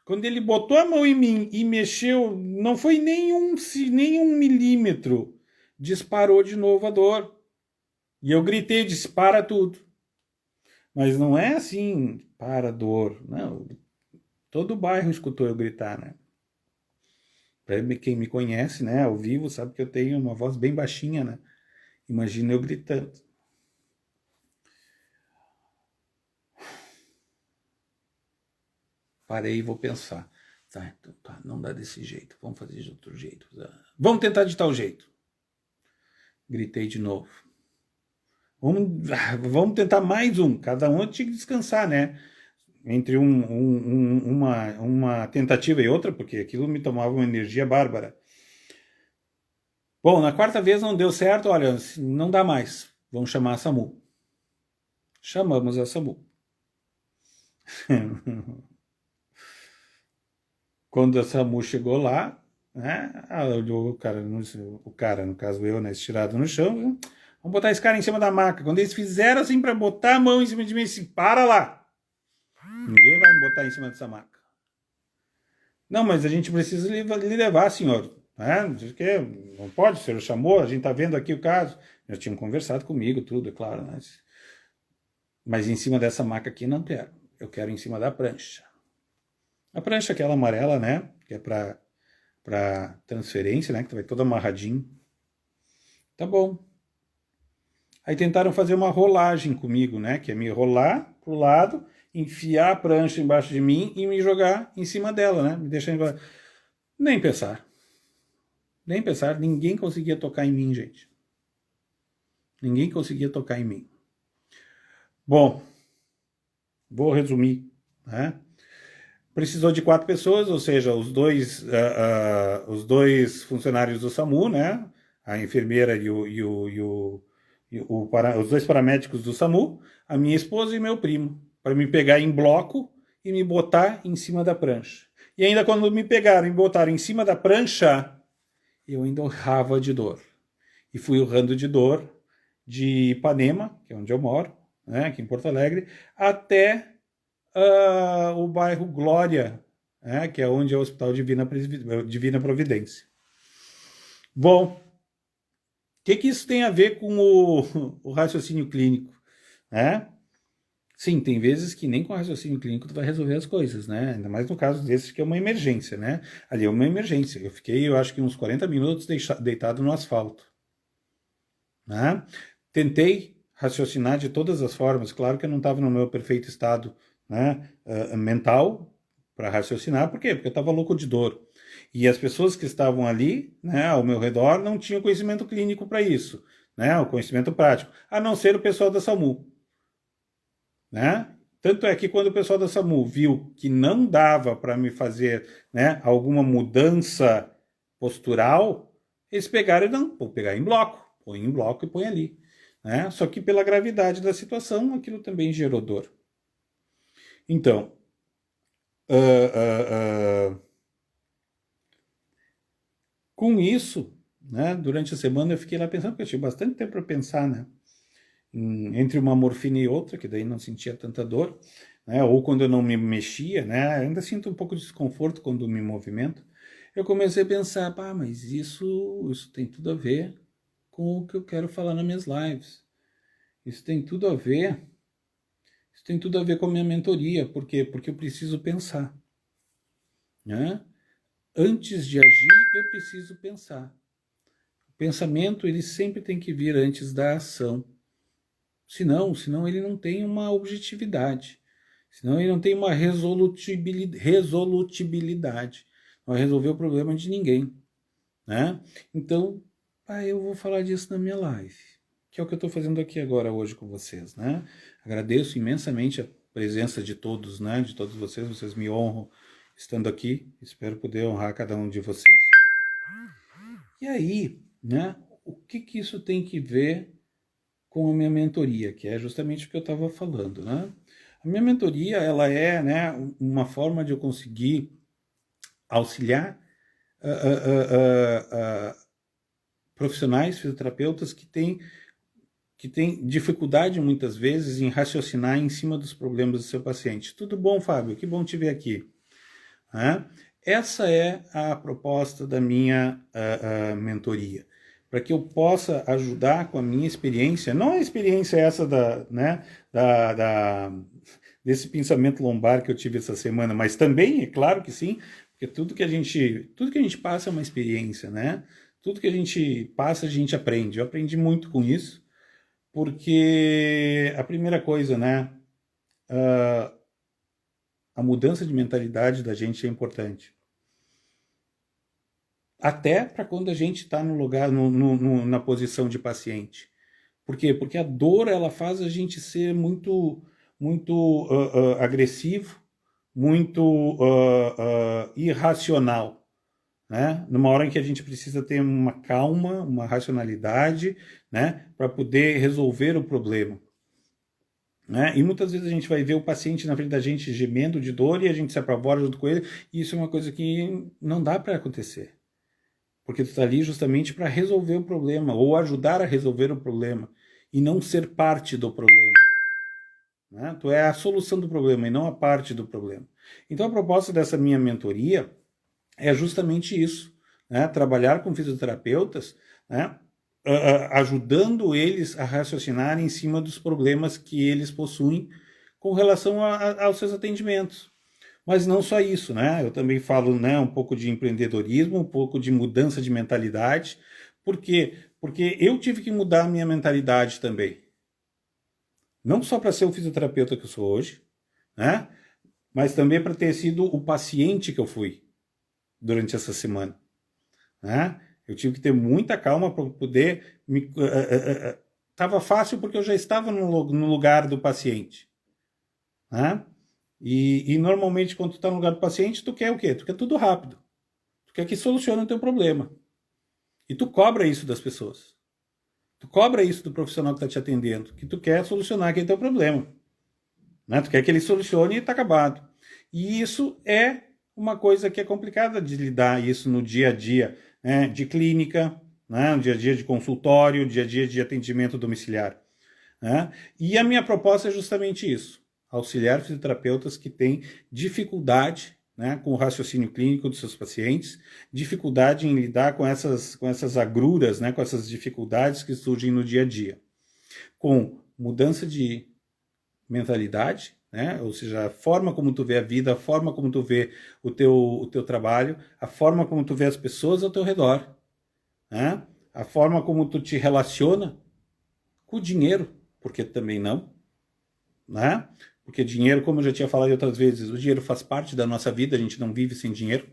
Quando ele botou a mão em mim e mexeu, não foi nem um milímetro. Disparou de novo a dor. E eu gritei, disse, para tudo. Mas não é assim, para a dor. Não. Todo o bairro escutou eu gritar, né? Pra quem me conhece, né, ao vivo, sabe que eu tenho uma voz bem baixinha, né? Imagina eu gritando. Parei e vou pensar. Tá, então tá, não dá desse jeito. Vamos fazer de outro jeito. Vamos tentar de tal jeito. Gritei de novo. Vamos tentar mais um. Cada um tinha que descansar, né? Entre uma tentativa e outra, porque aquilo me tomava uma energia bárbara. Bom, na quarta vez não deu certo. Olha, não dá mais. Vamos chamar a SAMU. Chamamos a SAMU. Quando a SAMU chegou lá, né, olhou o cara, no caso eu, né, estirado no chão, vamos botar esse cara em cima da maca. Quando eles fizeram assim para botar a mão em cima de mim, assim, para lá. Ninguém vai me botar em cima dessa maca. Não, mas a gente precisa lhe levar, senhor. Não pode, o senhor chamou, a gente está vendo aqui o caso. Já tinham conversado comigo, tudo, é claro. Né? Mas em cima dessa maca aqui não quero. Eu quero em cima da prancha. A prancha aquela amarela, né? Que é para para transferência, né? Que vai todo amarradinho. Tá bom. Aí tentaram fazer uma rolagem comigo, né? Que é me rolar pro lado, enfiar a prancha embaixo de mim e me jogar em cima dela, né? Me deixar embaixo. Nem pensar. Nem pensar. Ninguém conseguia tocar em mim, gente. Ninguém conseguia tocar em mim. Bom, vou resumir, né? Precisou de 4 pessoas, ou seja, os dois funcionários do SAMU, né? A enfermeira e os 2 paramédicos do SAMU, a minha esposa e meu primo, para me pegar em bloco e me botar em cima da prancha. E ainda quando me pegaram e botaram em cima da prancha, eu ainda urrava de dor. E fui urrando de dor de Ipanema, que é onde eu moro, né, aqui em Porto Alegre, até o bairro Glória, né, que é onde é o Hospital Divina Providência. Bom, o que isso tem a ver com o raciocínio clínico? Né? Sim, tem vezes que nem com raciocínio clínico tu vai resolver as coisas, né? Ainda mais no caso desses que é uma emergência, né? Ali é uma emergência. Eu fiquei, eu acho que uns 40 minutos deitado no asfalto. Né? Tentei raciocinar de todas as formas. Claro que eu não estava no meu perfeito estado, né, mental para raciocinar. Por quê? Porque eu estava louco de dor. E as pessoas que estavam ali, né, ao meu redor, não tinham conhecimento clínico para isso, né? O conhecimento prático, a não ser o pessoal da SAMU. Né? Tanto é que quando o pessoal da SAMU viu que não dava para me fazer, né, alguma mudança postural, eles pegaram e não, vou pegar em bloco, põe em bloco e põe ali. Né? Só que pela gravidade da situação, aquilo também gerou dor. Então, com isso, né, durante a semana eu fiquei lá pensando, porque eu tive bastante tempo para pensar, né? Entre uma morfina e outra, que daí não sentia tanta dor, né? Ou quando eu não me mexia, né? Ainda sinto um pouco de desconforto quando me movimento. Eu comecei a pensar, pá, mas isso tem tudo a ver com o que eu quero falar nas minhas lives. Isso tem tudo a ver com a minha mentoria. Por quê? Porque eu preciso pensar. Né? Antes de agir, eu preciso pensar. O pensamento, ele sempre tem que vir antes da ação. Senão ele não tem uma objetividade. Senão ele não tem uma resolutibilidade. Não vai resolver o problema de ninguém. Né? Então, eu vou falar disso na minha live, que é o que eu estou fazendo aqui agora hoje com vocês. Né? Agradeço imensamente a presença de todos, né? De todos vocês me honram estando aqui. Espero poder honrar cada um de vocês. E aí, né? O que isso tem que ver com a minha mentoria, que é justamente o que eu estava falando, né? A minha mentoria, ela é, né, uma forma de eu conseguir auxiliar profissionais, fisioterapeutas que têm dificuldade muitas vezes em raciocinar em cima dos problemas do seu paciente. Tudo bom, Fábio? Que bom te ver aqui. Essa é a proposta da minha mentoria, para que eu possa ajudar com a minha experiência, não a experiência essa desse pensamento lombar que eu tive essa semana, mas também, é claro que sim, porque tudo que a gente passa é uma experiência, né? Tudo que a gente passa, a gente aprende. Eu aprendi muito com isso, porque a primeira coisa, né? A mudança de mentalidade da gente é importante. Até para quando a gente está no lugar, na posição de paciente. Por quê? Porque a dor, ela faz a gente ser muito agressivo, muito irracional. Né? Numa hora em que a gente precisa ter uma calma, uma racionalidade, né? Para poder resolver o problema. Né? E muitas vezes a gente vai ver o paciente na frente da gente gemendo de dor e a gente se apavora junto com ele, e isso é uma coisa que não dá para acontecer. Porque tu está ali justamente para resolver o problema, ou ajudar a resolver o problema, e não ser parte do problema. Né? Tu é a solução do problema e não a parte do problema. Então a proposta dessa minha mentoria é justamente isso, né? Trabalhar com fisioterapeutas, né? Ajudando eles a raciocinar em cima dos problemas que eles possuem com relação aos seus atendimentos. Mas não só isso, né? Eu também falo, né, um pouco de empreendedorismo, um pouco de mudança de mentalidade. Por quê? Porque eu tive que mudar a minha mentalidade também. Não só para ser o fisioterapeuta que eu sou hoje, né? Mas também para ter sido o paciente que eu fui durante essa semana, né? Eu tive que ter muita calma para poder me... Tava fácil porque eu já estava no lugar do paciente, né? E normalmente quando tu está no lugar do paciente, tu quer o quê? Tu quer tudo rápido. Tu quer que solucione o teu problema. E tu cobra isso das pessoas. Tu cobra isso do profissional que está te atendendo, que tu quer solucionar aquele teu problema. Né? Tu quer que ele solucione e está acabado. E isso é uma coisa que é complicada de lidar isso no dia a dia, né? De clínica, né? No dia a dia de consultório, dia a dia de atendimento domiciliar. Né? E a minha proposta é justamente isso: auxiliar fisioterapeutas que têm dificuldade, né, com o raciocínio clínico dos seus pacientes, dificuldade em lidar com essas agruras, né, com essas dificuldades que surgem no dia a dia, com mudança de mentalidade, né, ou seja, a forma como tu vê a vida, a forma como tu vê o teu trabalho, a forma como tu vê as pessoas ao teu redor, né, a forma como tu te relaciona com o dinheiro, porque também não, né? Porque dinheiro, como eu já tinha falado outras vezes, o dinheiro faz parte da nossa vida, a gente não vive sem dinheiro,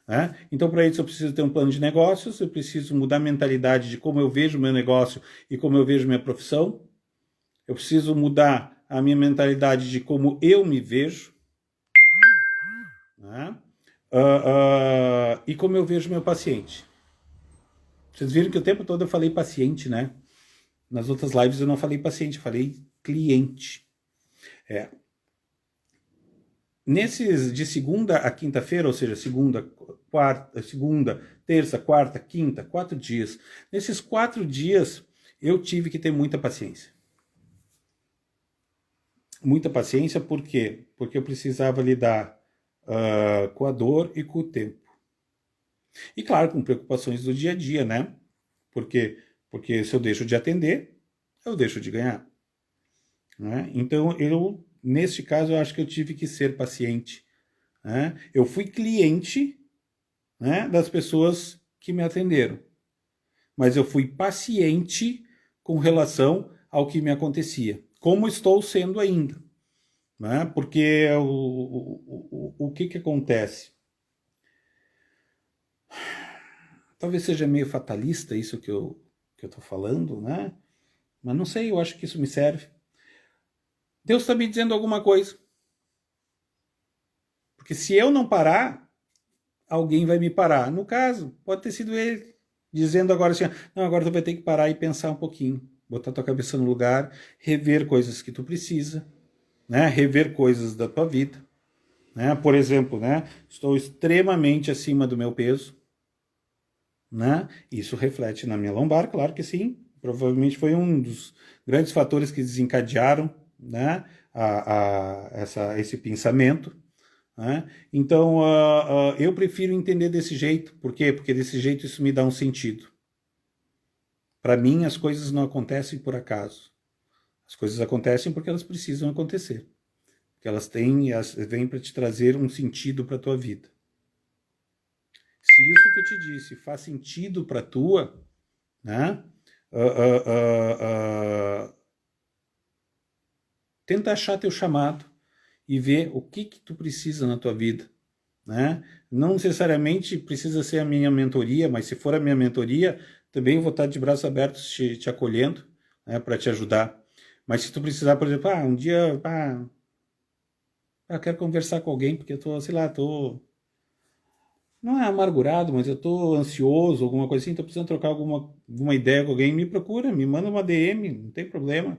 né? Então, para isso, eu preciso ter um plano de negócios, eu preciso mudar a mentalidade de como eu vejo o meu negócio e como eu vejo minha profissão, eu preciso mudar a minha mentalidade de como eu me vejo, né? E como eu vejo meu paciente. Vocês viram que o tempo todo eu falei paciente, né? Nas outras lives eu não falei paciente, eu falei cliente. Nesses de segunda a quinta-feira, ou seja, segunda, terça, quarta, quinta, 4 dias. Nesses 4 dias eu tive que ter muita paciência. Muita paciência, por quê? Porque eu precisava lidar com a dor e com o tempo. E claro, com preocupações do dia a dia, né? Porque se eu deixo de atender, eu deixo de ganhar. Né? Então, neste caso, eu acho que eu tive que ser paciente. Né? Eu fui cliente, né, das pessoas que me atenderam, mas eu fui paciente com relação ao que me acontecia, como estou sendo ainda. Né? Porque o que acontece? Talvez seja meio fatalista isso que eu estou falando, né? Mas não sei, eu acho que isso me serve. Deus está me dizendo alguma coisa. Porque se eu não parar, alguém vai me parar. No caso, pode ter sido ele, dizendo agora assim, não, agora tu vai ter que parar e pensar um pouquinho, botar tua cabeça no lugar, rever coisas que tu precisa, né? Rever coisas da tua vida. Né? Por exemplo, né? Estou extremamente acima do meu peso. Né? Isso reflete na minha lombar, claro que sim. Provavelmente foi um dos grandes fatores que desencadearam, né, esse pensamento. Né? Então, eu prefiro entender desse jeito. Por quê? Porque desse jeito isso me dá um sentido. Para mim, as coisas não acontecem por acaso. As coisas acontecem porque elas precisam acontecer. Porque elas vêm para te trazer um sentido para a tua vida. Se isso que eu te disse faz sentido para a tua, né? Tenta achar teu chamado e ver o que tu precisa na tua vida. Né? Não necessariamente precisa ser a minha mentoria, mas se for a minha mentoria, também vou estar de braços abertos te acolhendo, né, para te ajudar. Mas se tu precisar, por exemplo, um dia, eu quero conversar com alguém, porque eu tô, sei lá, não é amargurado, mas eu tô ansioso, alguma coisa assim, tô precisando trocar alguma ideia com alguém, me procura, me manda uma DM, não tem problema,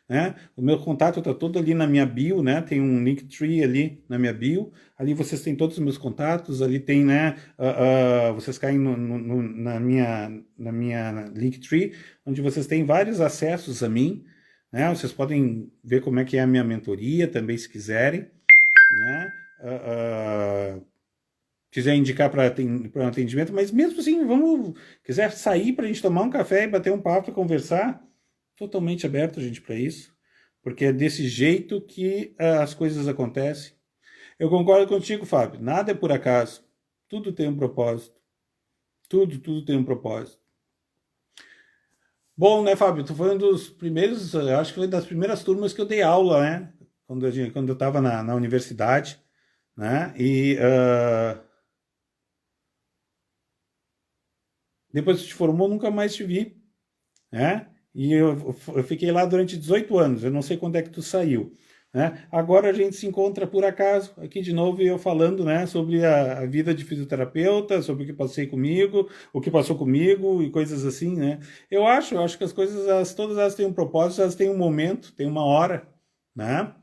né? O meu contato tá todo ali na minha bio, né? Tem um Linktree ali na minha bio, ali vocês têm todos os meus contatos, ali tem, né? Vocês caem na minha Linktree, onde vocês têm vários acessos a mim, né? Vocês podem ver como é que é a minha mentoria também, se quiserem, né? Quiser indicar para um atendimento, mas mesmo assim, quiser sair para a gente tomar um café e bater um papo e conversar, totalmente aberto, gente, para isso, porque é desse jeito que as coisas acontecem. Eu concordo contigo, Fábio. Nada é por acaso. Tudo tem um propósito. Tudo tem um propósito. Bom, né, Fábio? Tu foi um dos primeiros, acho que foi das primeiras turmas que eu dei aula, né? Quando eu estava na universidade, né? E depois que tu te formou, nunca mais te vi, né? E eu fiquei lá durante 18 anos, eu não sei quando é que tu saiu, né? Agora a gente se encontra por acaso aqui de novo e eu falando, né, sobre a vida de fisioterapeuta, sobre o que passei comigo, o que passou comigo e coisas assim, né? Eu acho que as coisas, todas elas têm um propósito, elas têm um momento, têm uma hora, né?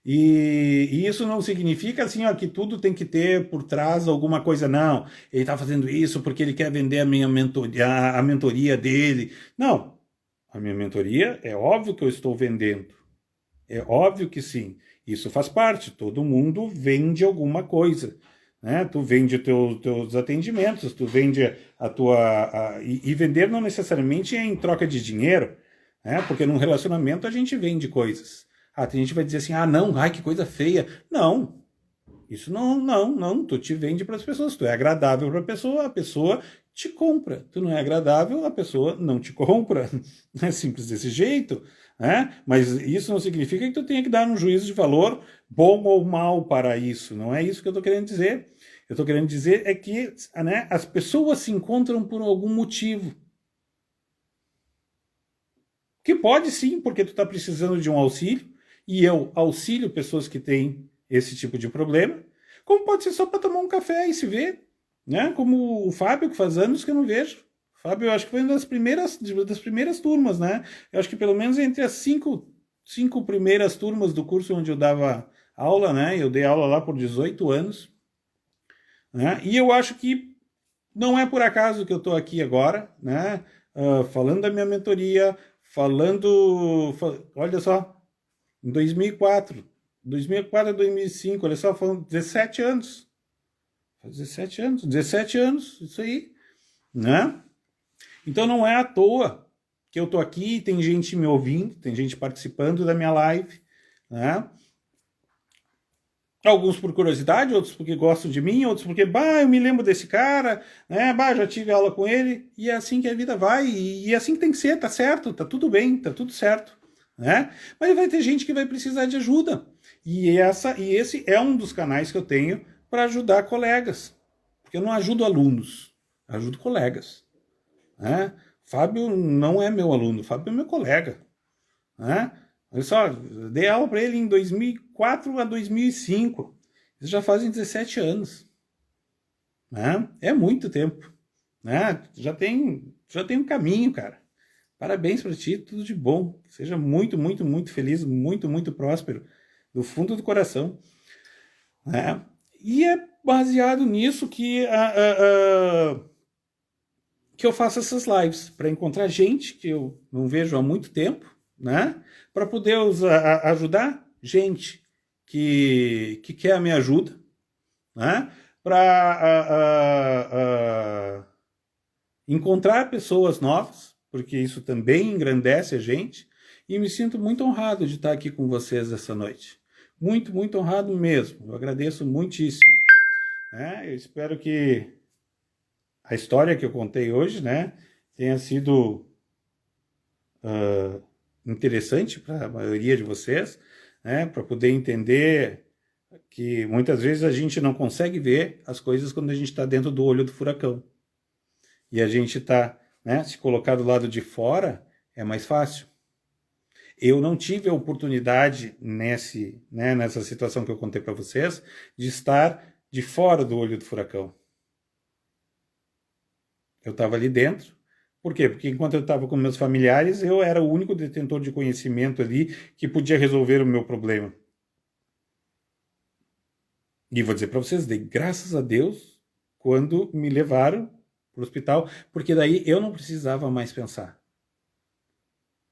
E isso não significa assim, ó, que tudo tem que ter por trás alguma coisa, não. Ele está fazendo isso porque ele quer vender a minha mentoria, a mentoria dele. Não, a minha mentoria é óbvio que eu estou vendendo. É óbvio que sim. Isso faz parte. Todo mundo vende alguma coisa, né? Tu vende teus atendimentos, tu vende a tua... e vender não necessariamente é em troca de dinheiro, né? Porque num relacionamento a gente vende coisas. Ah, tem gente que vai dizer assim, ah, não, ai, que coisa feia. Não, isso não. Tu te vende para as pessoas. Tu é agradável para a pessoa te compra. Tu não é agradável, a pessoa não te compra. É simples desse jeito, né? Mas isso não significa que tu tenha que dar um juízo de valor bom ou mal para isso. Não é isso que eu estou querendo dizer. Eu estou querendo dizer é que, né, as pessoas se encontram por algum motivo. Que pode sim, porque tu está precisando de um auxílio, e eu auxilio pessoas que têm esse tipo de problema, como pode ser só para tomar um café e se ver, né? Como o Fábio, que faz anos que eu não vejo. O Fábio, eu acho que foi uma das primeiras turmas, né? Eu acho que pelo menos entre as cinco primeiras turmas do curso onde eu dava aula, né? Eu dei aula lá por 18 anos, né? E eu acho que não é por acaso que eu estou aqui agora, né? Falando da minha mentoria, olha só, em 2004 a 2005, olha só, foram 17 anos. 17 anos, isso aí, né? Então não é à toa que eu tô aqui, tem gente me ouvindo, tem gente participando da minha live, né? Alguns por curiosidade, outros porque gostam de mim, outros porque, bah, eu me lembro desse cara, né? Bah, já tive aula com ele, e é assim que a vida vai, e é assim que tem que ser, tá certo, tá tudo bem, tá tudo certo, né? Mas vai ter gente que vai precisar de ajuda. E esse é um dos canais que eu tenho para ajudar colegas. Porque eu não ajudo alunos, eu ajudo colegas, né? Fábio não é meu aluno, Fábio é meu colega, né? Olha só, eu dei aula para ele em 2004 a 2005. Isso já fazem 17 anos, né? É muito tempo, né? Já tem um caminho, cara. Parabéns para ti, tudo de bom. Seja muito feliz, muito próspero, do fundo do coração, né? E é baseado nisso que eu faço essas lives, para encontrar gente que eu não vejo há muito tempo, né? Para poder ajudar gente que quer a minha ajuda, né? Para encontrar pessoas novas, porque isso também engrandece a gente, e me sinto muito honrado de estar aqui com vocês essa noite. Muito honrado mesmo. Eu agradeço muitíssimo, né? Eu espero que a história que eu contei hoje, né, tenha sido interessante para a maioria de vocês, né, para poder entender que muitas vezes a gente não consegue ver as coisas quando a gente está dentro do olho do furacão. E a gente está, né, se colocar do lado de fora é mais fácil. Eu não tive a oportunidade nessa situação que eu contei para vocês de estar de fora do olho do furacão. Eu estava ali dentro. Por quê? Porque enquanto eu estava com meus familiares, eu era o único detentor de conhecimento ali que podia resolver o meu problema. E vou dizer para vocês, dei graças a Deus quando me levaram para o hospital, porque daí eu não precisava mais pensar.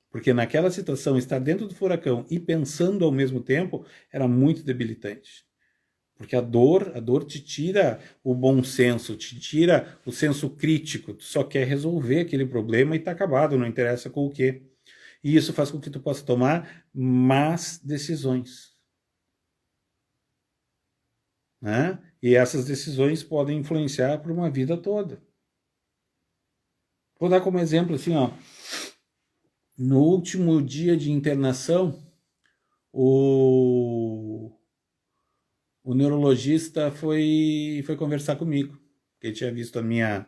Porque naquela situação, estar dentro do furacão e pensando ao mesmo tempo era muito debilitante. Porque a dor te tira o bom senso, te tira o senso crítico. Tu só quer resolver aquele problema e tá acabado, não interessa com o quê. E isso faz com que tu possa tomar más decisões. né? E essas decisões podem influenciar por uma vida toda. Vou dar como exemplo assim, ó, no último dia de internação, o neurologista foi conversar comigo, porque ele tinha visto a minha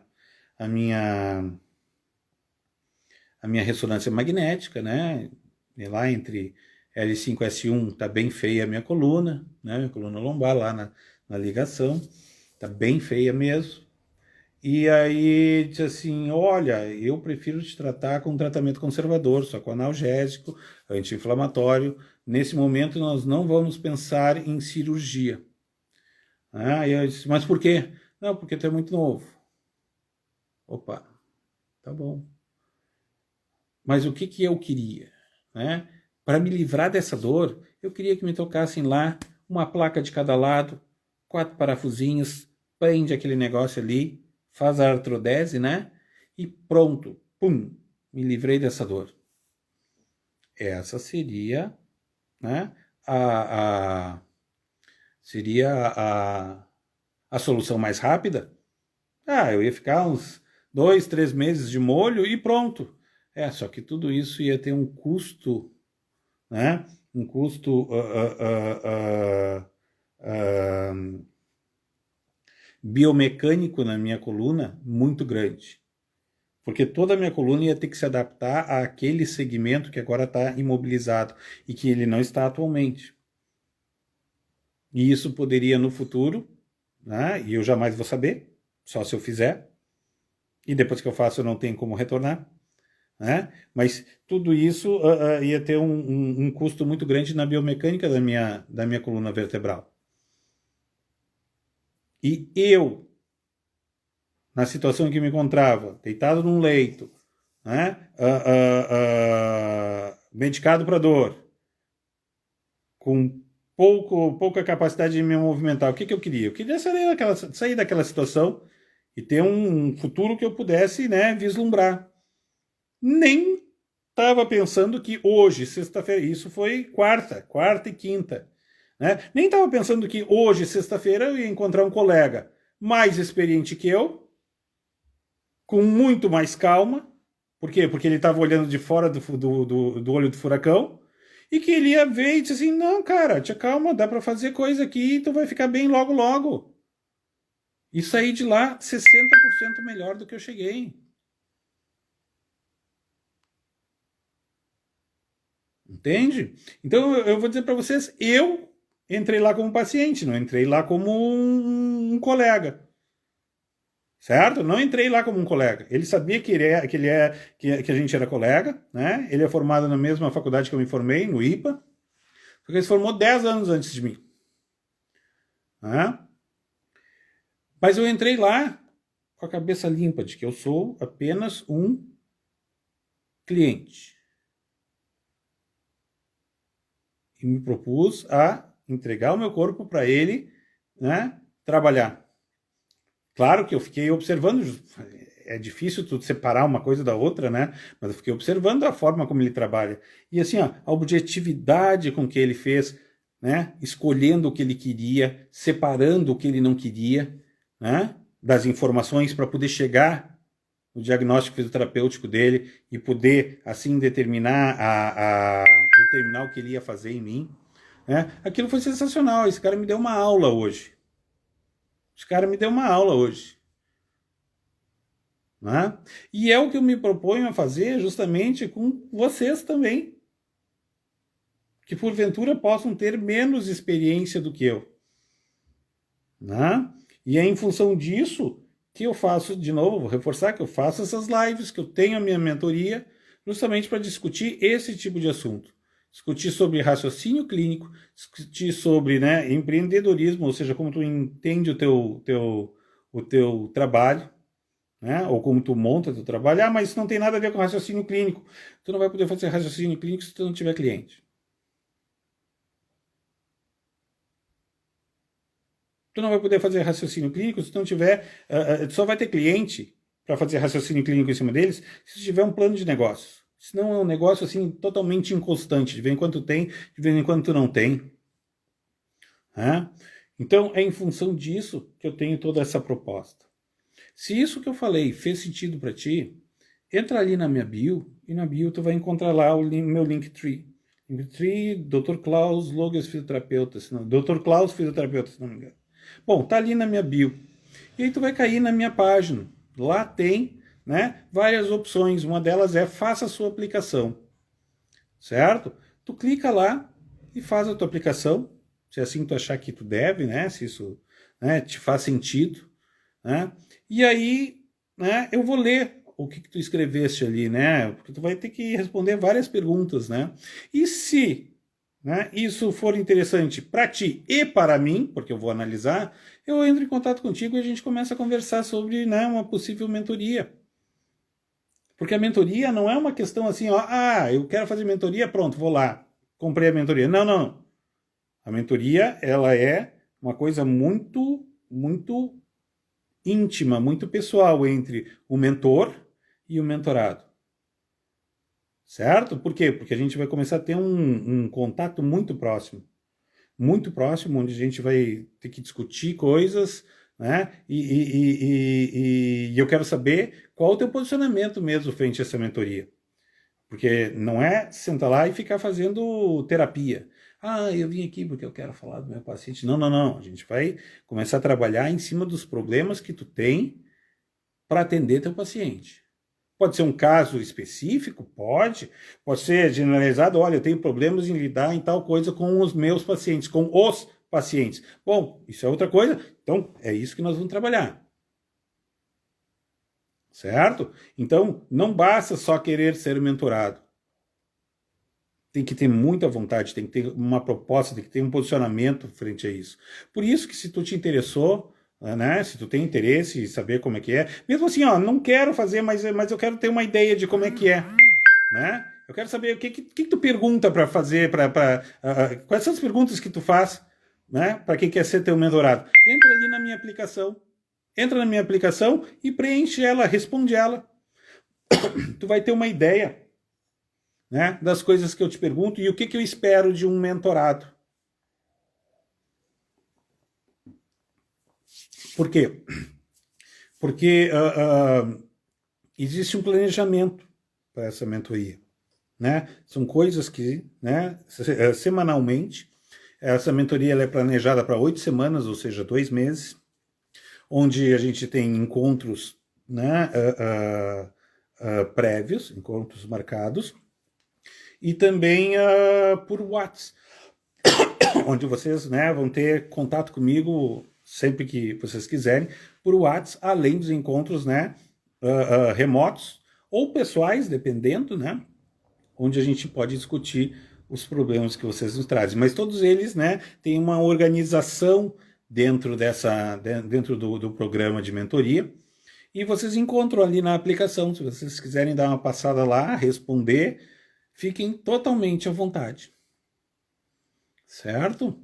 ressonância magnética, né? E lá entre L5 e S1 tá bem feia a minha coluna, né? Minha coluna lombar lá na ligação, tá bem feia mesmo. E aí disse assim, olha, eu prefiro te tratar com um tratamento conservador, só com analgésico, anti-inflamatório. Nesse momento nós não vamos pensar em cirurgia. E eu disse, mas por quê? Não, porque tu é muito novo. Opa, tá bom. Mas o que eu queria, né? Para me livrar dessa dor, eu queria que me tocassem lá uma placa de cada lado, 4 parafusinhos, prende aquele negócio ali, faz a artrodese, né? E pronto, pum, me livrei dessa dor. Essa seria, né? Seria a solução mais rápida. Eu ia ficar uns 2, 3 meses de molho e pronto. Só que tudo isso ia ter um custo, né? Um custo biomecânico na minha coluna muito grande. Porque toda a minha coluna ia ter que se adaptar àquele segmento que agora está imobilizado e que ele não está atualmente. E isso poderia no futuro, né? E eu jamais vou saber, só se eu fizer. E depois que eu faço eu não tenho como retornar. Né? Mas tudo isso ia ter um custo muito grande na biomecânica da minha coluna vertebral. E eu, na situação em que me encontrava, deitado num leito, né? Medicado para dor, com pouca capacidade de me movimentar, o que eu queria? Eu queria sair daquela situação e ter um futuro que eu pudesse, né, vislumbrar. Nem estava pensando que hoje, sexta-feira, isso foi quarta e quinta, né? Nem estava pensando que hoje, sexta-feira, eu ia encontrar um colega mais experiente que eu, com muito mais calma. Por quê? Porque ele estava olhando de fora do olho do furacão, e que ele ia ver e disse assim, não, cara, te calma, dá para fazer coisa aqui e tu vai ficar bem logo, logo. E saí de lá 60% melhor do que eu cheguei. Entende? Então eu vou dizer para vocês, eu entrei lá como paciente, não entrei lá como um colega. Certo? Não entrei lá como um colega. Ele sabia que a gente era colega, né? Ele é formado na mesma faculdade que eu me formei, no IPA. Porque ele se formou 10 anos antes de mim. Né? Mas eu entrei lá com a cabeça limpa de que eu sou apenas um cliente. E me propus a entregar o meu corpo para ele, né, trabalhar. Claro que eu fiquei observando, é difícil tu separar uma coisa da outra, né? Mas eu fiquei observando a forma como ele trabalha. E assim, ó, a objetividade com que ele fez, né? Escolhendo o que ele queria, separando o que ele não queria, né? Das informações para poder chegar no diagnóstico fisioterapêutico dele e poder, assim, determinar o que ele ia fazer em mim. Né? Aquilo foi sensacional. Esse cara me deu uma aula hoje. Né? E é o que eu me proponho a fazer justamente com vocês também. Que porventura possam ter menos experiência do que eu. Né? E é em função disso que eu faço, de novo, vou reforçar que eu faço essas lives, que eu tenho a minha mentoria, justamente para discutir esse tipo de assunto. Discutir sobre raciocínio clínico, discutir sobre, né, empreendedorismo, ou seja, como tu entende o teu trabalho, né, ou como tu monta o teu trabalho. Mas isso não tem nada a ver com raciocínio clínico. Tu não vai poder fazer raciocínio clínico se tu não tiver cliente. Tu não vai poder fazer raciocínio clínico se tu não tiver... tu só vai ter cliente para fazer raciocínio clínico em cima deles se tu tiver um plano de negócio. Senão é um negócio assim totalmente inconstante. De vez em quando tu tem, de vez em quando tu não tem. Né? Então, é em função disso que eu tenho toda essa proposta. Se isso que eu falei fez sentido para ti, entra ali na minha bio, e na bio tu vai encontrar lá o meu Linktree. Linktree, Dr. Klaus Logas Fisioterapeuta, Dr. Klaus Fisioterapeuta, se não me engano. Bom, tá ali na minha bio. E aí tu vai cair na minha página. Lá tem, né, várias opções. Uma delas é faça a sua aplicação. Certo? Tu clica lá e faz a tua aplicação. Se assim tu achar que tu deve, né, se isso, né, te faz sentido, né? E aí, né, eu vou ler o que tu escreveste ali, né? Porque tu vai ter que responder várias perguntas, né? E se, né, isso for interessante para ti e para mim, porque eu vou analisar, eu entro em contato contigo e a gente começa a conversar sobre, né, uma possível mentoria. Porque a mentoria não é uma questão assim, ó, eu quero fazer mentoria, pronto, vou lá, comprei a mentoria. Não, não. A mentoria, ela é uma coisa muito, muito íntima, muito pessoal entre o mentor e o mentorado. Certo? Por quê? Porque a gente vai começar a ter um contato muito próximo, onde a gente vai ter que discutir coisas, né? E eu quero saber qual o teu posicionamento mesmo frente a essa mentoria. Porque não é sentar lá e ficar fazendo terapia. Eu vim aqui porque eu quero falar do meu paciente. Não, não, não. A gente vai começar a trabalhar em cima dos problemas que tu tem para atender teu paciente. Pode ser um caso específico? Pode. Pode ser generalizado. Olha, eu tenho problemas em lidar em tal coisa com os meus pacientes, com os pacientes. Bom, isso é outra coisa. Então, é isso que nós vamos trabalhar. Certo? Então, não basta só querer ser mentorado. Tem que ter muita vontade, tem que ter uma proposta, tem que ter um posicionamento frente a isso. Por isso que se tu te interessou, né, se tu tem interesse em saber como é que é, mesmo assim, ó, não quero fazer, mas eu quero ter uma ideia de como é que é, né? Eu quero saber o que tu pergunta para fazer, quais são as perguntas que tu faz, né, para quem quer ser teu mentorado. Entra ali na minha aplicação, e preenche ela, responde ela. Tu vai ter uma ideia, né, das coisas que eu te pergunto e o que eu espero de um mentorado. Por quê? Porque existe um planejamento para essa mentoria. Né? São coisas que, né, semanalmente, essa mentoria ela é planejada para 8 semanas, ou seja, 2 meses, onde a gente tem encontros, né, prévios, encontros marcados, e também por WhatsApp, onde vocês, né, vão ter contato comigo sempre que vocês quiserem, por WhatsApp, além dos encontros, né, remotos ou pessoais, dependendo, né, onde a gente pode discutir os problemas que vocês nos trazem. Mas todos eles, né, têm uma organização dentro do programa de mentoria, e vocês encontram ali na aplicação. Se vocês quiserem dar uma passada lá, responder, fiquem totalmente à vontade. Certo?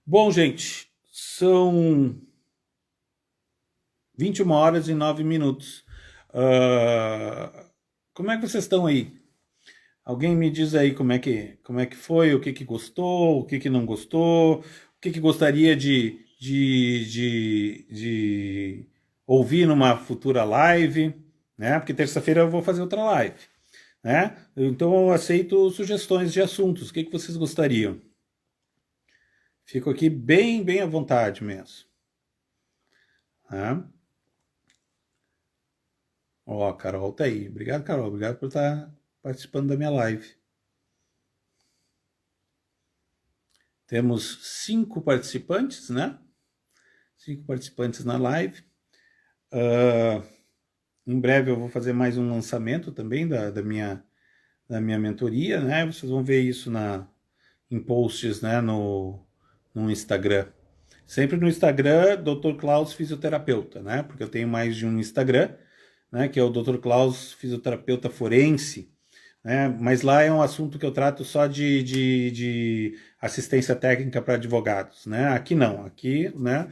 Bom, gente, são 21 horas e 9 minutos. Como é que vocês estão aí? Alguém me diz aí como é que foi, o que gostou, o que não gostou, o que gostaria de ouvir numa futura live, né? Porque terça-feira eu vou fazer outra live, né? Então eu aceito sugestões de assuntos. O que vocês gostariam? Fico aqui bem, bem à vontade mesmo. Tá? Ó, Carol tá aí. Obrigado, Carol. Obrigado por estar participando da minha live. Temos 5 participantes, né? 5 participantes na live. Em breve eu vou fazer mais um lançamento também da minha mentoria, né? Vocês vão ver isso em posts, né, no Instagram. Sempre no Instagram, Dr. Klaus Fisioterapeuta, né? Porque eu tenho mais de um Instagram, né, que é o Dr. Klaus Fisioterapeuta Forense, né? Mas lá é um assunto que eu trato só de assistência técnica para advogados, né? Aqui não, aqui, né,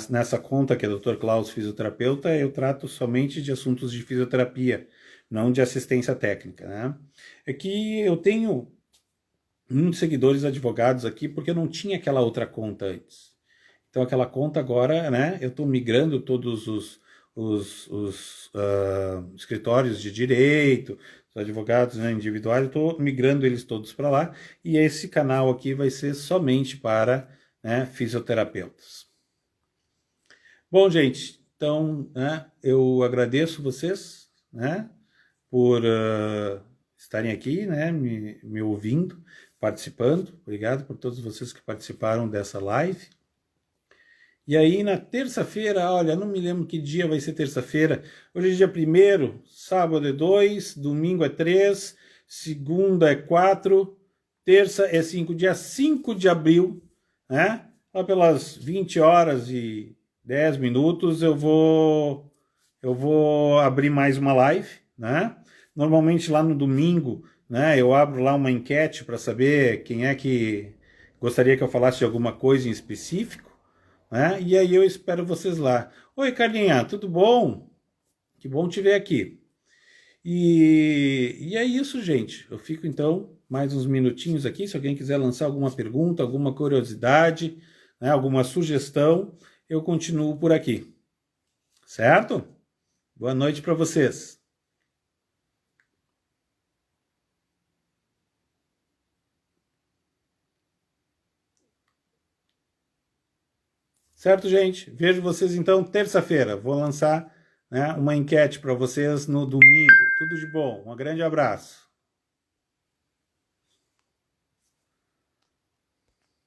nessa conta que é Dr. Klaus Fisioterapeuta, eu trato somente de assuntos de fisioterapia, não de assistência técnica, né? É que eu tenho muitos seguidores advogados aqui porque eu não tinha aquela outra conta antes. Então aquela conta agora, né, eu estou migrando todos os escritórios de direito, os advogados, né, individuais, eu estou migrando eles todos para lá, e esse canal aqui vai ser somente para, né, fisioterapeutas. Bom, gente, então, né, eu agradeço vocês, né, por estarem aqui, né, me ouvindo, participando. Obrigado por todos vocês que participaram dessa live. E aí na terça-feira, olha, não me lembro que dia vai ser terça-feira. Hoje é dia 1º, sábado é 2, domingo é 3, segunda é 4, terça é 5, dia 5 de abril, né? Lá pelas 20 horas e 10 minutos eu vou abrir mais uma live, né? Normalmente lá no domingo, né, eu abro lá uma enquete para saber quem é que gostaria que eu falasse de alguma coisa em específico, né? E aí eu espero vocês lá. Oi, Carlinha, tudo bom? Que bom te ver aqui. E é isso, gente. Eu fico então mais uns minutinhos aqui. Se alguém quiser lançar alguma pergunta, alguma curiosidade, né, alguma sugestão, eu continuo por aqui. Certo? Boa noite para vocês. Certo, gente? Vejo vocês então terça-feira. Vou lançar, né, uma enquete para vocês no domingo. Tudo de bom. Um grande abraço.